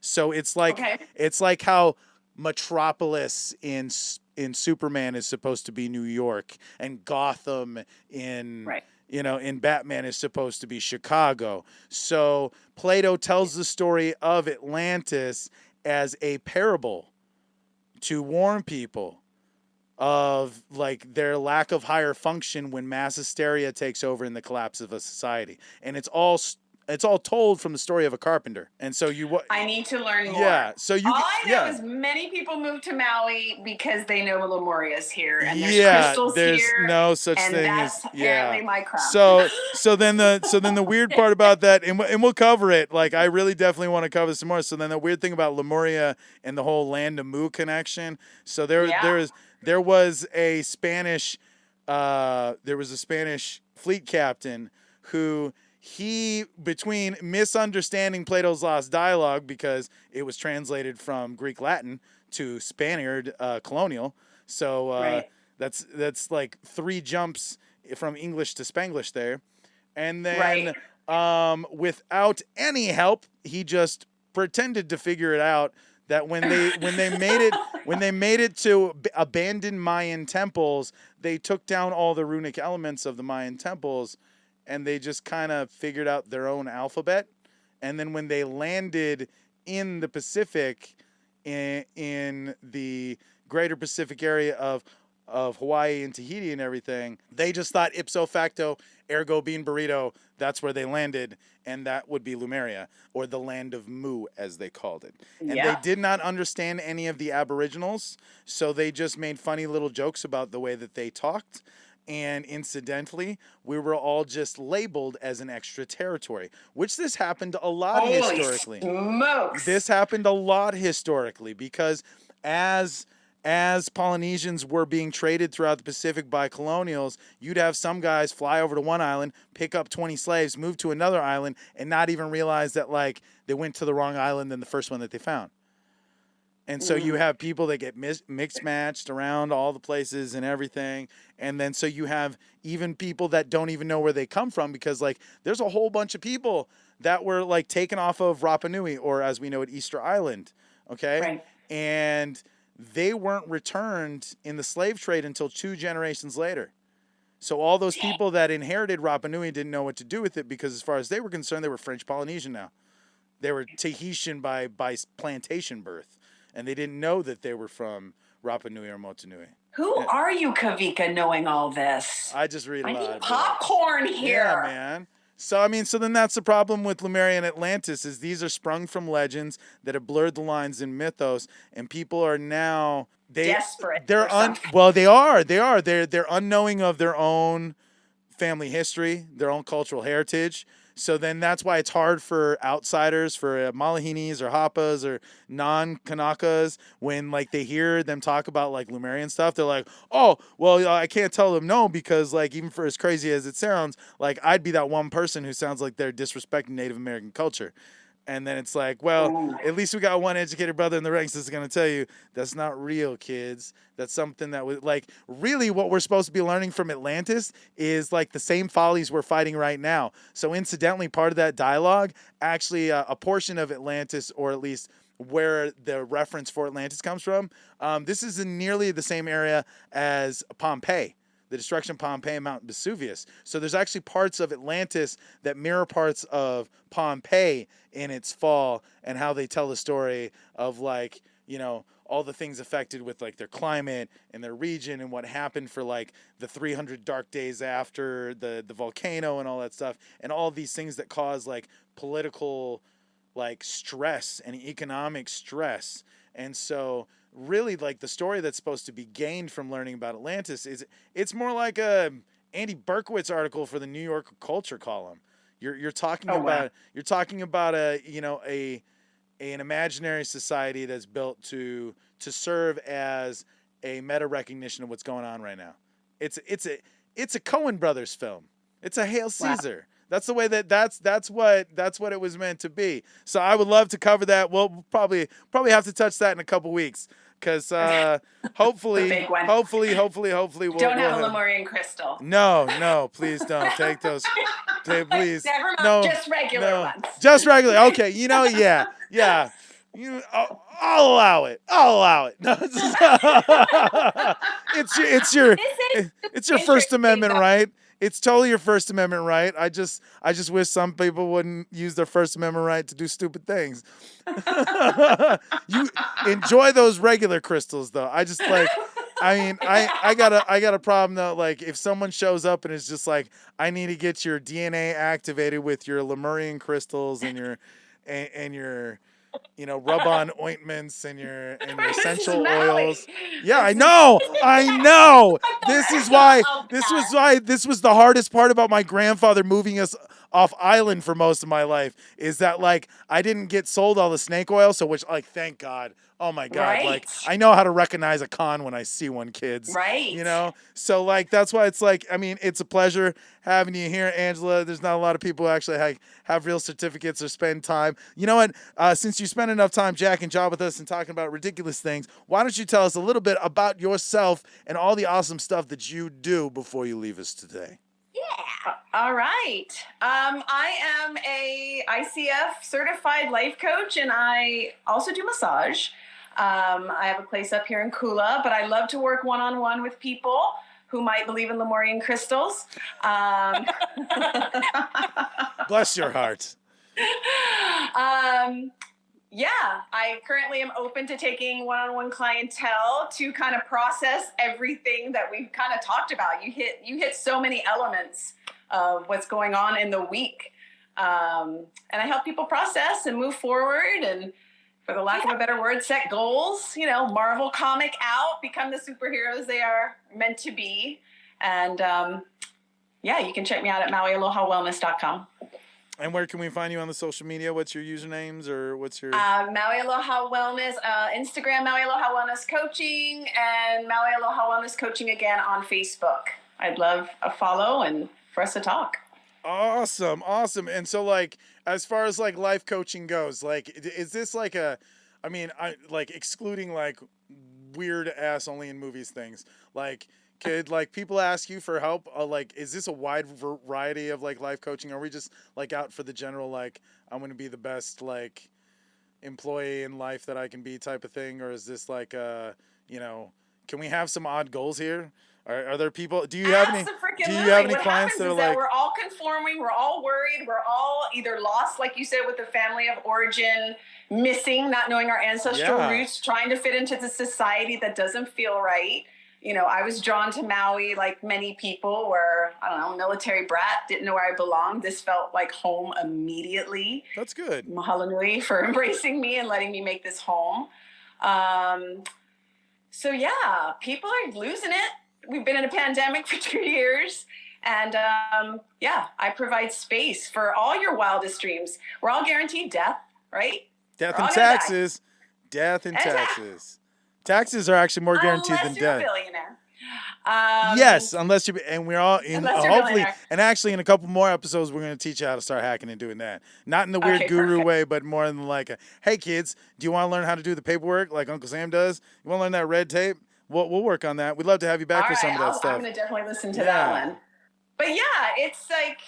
So it's like how Metropolis in Superman is supposed to be New York and Gotham in... Right. In Batman is supposed to be Chicago. So Plato tells the story of Atlantis as a parable to warn people of like their lack of higher function when mass hysteria takes over in the collapse of a society. And it's all told from the story of a carpenter. And so I need to learn more. Yeah. So all I know is many people move to Maui because they know Lemuria's here and there's crystals there's here. No such and thing that's as apparently my craft. So then the weird part about that, and we'll cover it. Like I really definitely want to cover some more. So then the weird thing about Lemuria and the whole Land of Mu connection. So there was a Spanish fleet captain who. Between misunderstanding Plato's Lost Dialogue because it was translated from Greek Latin to Spaniard colonial, so that's like 3 jumps from English to Spanglish there, and then without any help, he just pretended to figure it out. That when they made it to abandoned Mayan temples, they took down all the runic elements of the Mayan temples. And they just kind of figured out their own alphabet. And then when they landed in the Pacific, in the greater Pacific area of Hawaii and Tahiti and everything, they just thought ipso facto, ergo bean burrito, that's where they landed, and that would be Lemuria, or the land of Mu, as they called it. And they did not understand any of the Aboriginals, so they just made funny little jokes about the way that they talked. And incidentally, we were all just labeled as an extra territory, which this happened a lot historically. Smokes. This happened a lot historically because as Polynesians were being traded throughout the Pacific by colonials, you'd have some guys fly over to one island, pick up 20 slaves, move to another island, and not even realize that, like, they went to the wrong island than the first one that they found. And so you have people that get mixed matched around all the places and everything. And then so you have even people that don't even know where they come from because, like, there's a whole bunch of people that were, like, taken off of Rapa Nui, or as we know it, Easter Island. Okay? Right. And they weren't returned in the slave trade until 2 generations later. So all those people that inherited Rapa Nui didn't know what to do with it because as far as they were concerned, they were French Polynesian now. They were Tahitian by plantation birth. And they didn't know that they were from Rapa Nui or Motunui. Who are you, Kawika, knowing all this? I just read a lot. I need popcorn here. Yeah, man. So, I mean, so then that's the problem with Lemuria and Atlantis is these are sprung from legends that have blurred the lines in mythos, and people are now desperate. They're they are. They're unknowing of their own family history, their own cultural heritage. So then that's why it's hard for outsiders, for Malahinis or Hapas or non-Kanakas, when like they hear them talk about like Lemurian stuff, they're like, oh, well, I can't tell them no because like even for as crazy as it sounds, like I'd be that one person who sounds like they're disrespecting Native American culture. And then it's like, well, at least we got one educated brother in the ranks that's going to tell you that's not real, kids. That's something that was like really what we're supposed to be learning from Atlantis is like the same follies we're fighting right now. So incidentally, part of that dialogue, actually a portion of Atlantis, or at least where the reference for Atlantis comes from, this is in nearly the same area as Pompeii. The destruction of Pompeii and Mount Vesuvius. So there's actually parts of Atlantis that mirror parts of Pompeii in its fall and how they tell the story of like, you know, all the things affected with like their climate and their region and what happened for like the 300 dark days after the volcano and all that stuff. And all these things that cause like political like stress and economic stress. And so really like the story that's supposed to be gained from learning about Atlantis is it's more like a Andy Berkowitz article for the New York Culture column. You're talking about a, you know, an imaginary society that's built to serve as a meta recognition of what's going on right now. It's a Coen Brothers film. It's a Hail Caesar. Wow. That's the way that's what it was meant to be. So I would love to cover that. We'll probably have to touch that in a couple weeks because hopefully we'll don't have a Lemurian crystal. No, please don't take those. Please, never mind. No, just regular ones. Just regular. Okay, you know, yeah. You, I'll allow it. No, it's your First Amendment right. It's totally your First Amendment right. I just wish some people wouldn't use their First Amendment right to do stupid things. You enjoy those regular crystals though. I got a problem though. Like if someone shows up and is just like, I need to get your DNA activated with your Lemurian crystals and your you know, rub-on ointments and your essential oils. Yeah, I know. This was the hardest part about my grandfather moving us off island for most of my life is that like I didn't get sold all the snake oil, so which like thank God. Oh my God, right. Like I know how to recognize a con when I see one, kids. Right. You know? So like that's why it's like, I mean, it's a pleasure having you here, Angela. There's not a lot of people who actually have real certificates or spend time. You know what? Since you spend enough time jacking job with us and talking about ridiculous things, why don't you tell us a little bit about yourself and all the awesome stuff that you do before you leave us today? Yeah. All right. I am a ICF certified life coach, and I also do massage. I have a place up here in Kula, but I love to work one-on-one with people who might believe in Lemurian crystals. Bless your heart. Yeah, I currently am open to taking one-on-one clientele to kind of process everything that we've kind of talked about. You hit so many elements of what's going on in the week. And I help people process and move forward and, for the lack of a better word, set goals, Marvel comic out, become the superheroes they are meant to be. And you can check me out at MauiAlohaWellness.com. And where can we find you on the social media? What's your usernames or what's your... Maui Aloha Wellness, Instagram, Maui Aloha Wellness Coaching, and Maui Aloha Wellness Coaching again on Facebook. I'd love a follow and for us to talk. Awesome. And so, like, as far as like life coaching goes, like, is this like excluding like weird ass only in movies things, like, could like people ask you for help? Like, is this a wide variety of like life coaching? Are we just like out for the general, like, I'm going to be the best like employee in life that I can be type of thing? Or is this like, can we have some odd goals here? Are there people, do you have any clients that are like, we're all conforming, we're all worried, we're all either lost, like you said, with the family of origin, missing, not knowing our ancestral roots, trying to fit into the society that doesn't feel right. I was drawn to Maui like many people where, I don't know, military brat, didn't know where I belonged. This felt like home immediately. That's good. Mahalo nui for embracing me and letting me make this home. People are losing it. We've been in a pandemic for 2 years. And I provide space for all your wildest dreams. We're all guaranteed death, right? Death and taxes. Death and taxes. Taxes are actually more guaranteed than death. Unless you're a billionaire. Yes, and we're all in, hopefully, and actually in a couple more episodes, we're going to teach you how to start hacking and doing that. Not in the weird guru way, but more in like, hey kids, do you want to learn how to do the paperwork like Uncle Sam does? You want to learn that red tape? We'll work on that. We'd love to have you back for some of that stuff. I'm going to definitely listen to that one. But it's like,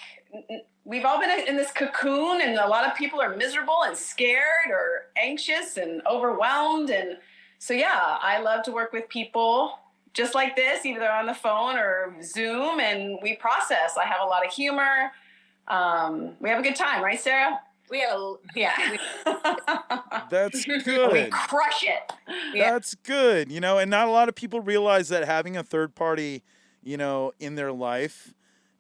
we've all been in this cocoon, and a lot of people are miserable and scared or anxious and overwhelmed. And so, I love to work with people just like this, either on the phone or Zoom, and we process. I have a lot of humor. We have a good time, right, Sarah? We have That's good. We crush it. That's good. And not a lot of people realize that having a third party, in their life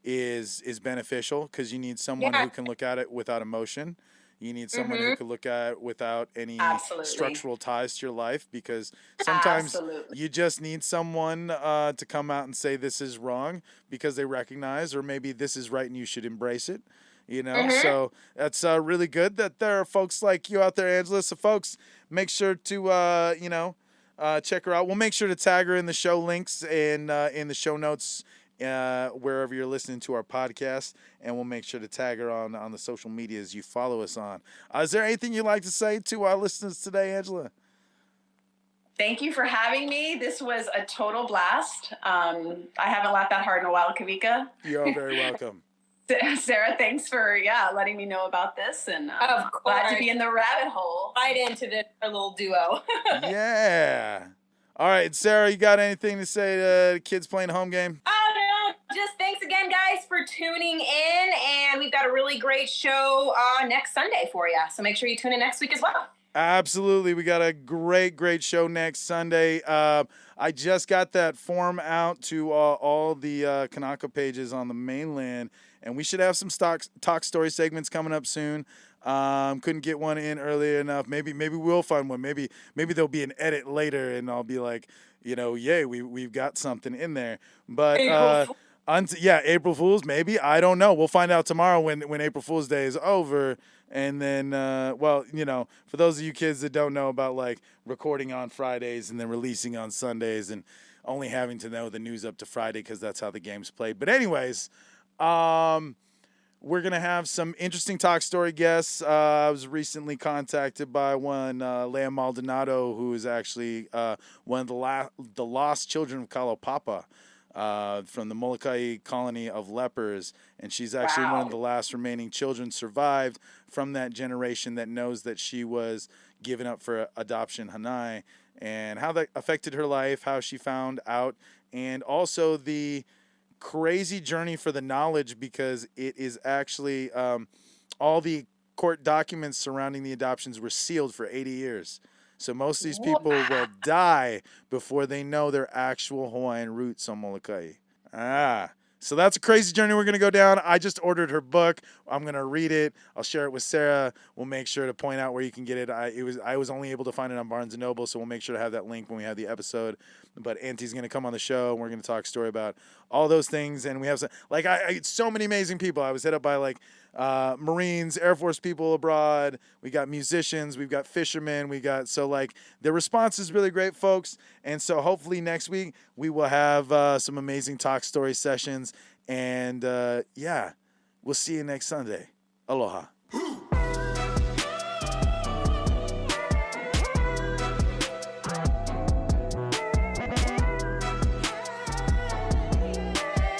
is beneficial, because you need someone who can look at it without emotion. You need someone who can look at it without any structural ties to your life, because sometimes you just need someone to come out and say this is wrong because they recognize, or maybe this is right and you should embrace it. So that's really good that there are folks like you out there, Angela. So folks, make sure to, check her out. We'll make sure to tag her in the show links and in the show notes wherever you're listening to our podcast, and we'll make sure to tag her on the social medias you follow us on. Is there anything you'd like to say to our listeners today, Angela? Thank you for having me. This was a total blast. I haven't laughed that hard in a while, Kawika. You're very welcome. Sarah, thanks for letting me know about this, and of course, glad to be in the rabbit hole. Right into this little duo. Yeah. All right, Sarah, you got anything to say to the kids playing home game? Oh, no. Just thanks again, guys, for tuning in, and we've got a really great show next Sunday for you. So make sure you tune in next week as well. Absolutely. We got a great show next Sunday. I just got that form out to all the Kanaka pages on the mainland, and we should have some talk story segments coming up soon. Couldn't get one in earlier enough. Maybe we'll find one. Maybe there'll be an edit later, and I'll be like, yay, we've got something in there. But April Fools, maybe. I don't know. We'll find out tomorrow when April Fool's Day is over. And then, for those of you kids that don't know about like recording on Fridays and then releasing on Sundays and only having to know the news up to Friday because that's how the game's played. But anyways, we're going to have some interesting talk story guests. I was recently contacted by one, Leah Maldonado, who is actually one of the lost children of Kalaupapa. From the Molokai colony of lepers, and she's actually one of the last remaining children survived from that generation that knows that she was given up for adoption, Hanai, and how that affected her life, how she found out, and also the crazy journey for the knowledge, because it is actually all the court documents surrounding the adoptions were sealed for 80 years. So most of these people will die before they know their actual Hawaiian roots on Molokai. So that's a crazy journey we're going to go down. I just ordered her book. I'm going to read it. I'll share it with Sarah. We'll make sure to point out where you can get it. I was only able to find it on Barnes & Noble, so we'll make sure to have that link when we have the episode. But Auntie's going to come on the show, and we're going to talk story about all those things. And we have so many amazing people. I was hit up by Marines, Air Force people abroad. We got musicians. We've got fishermen. The response is really great, folks. And so hopefully next week we will have some amazing talk story sessions. And we'll see you next Sunday. Aloha.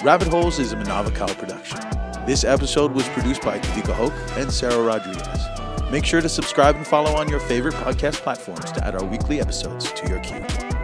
Rabbit Holes is a Manavakal production. This episode was produced by Kawika Sarah and Sarah Rodriguez. Make sure to subscribe and follow on your favorite podcast platforms to add our weekly episodes to your queue.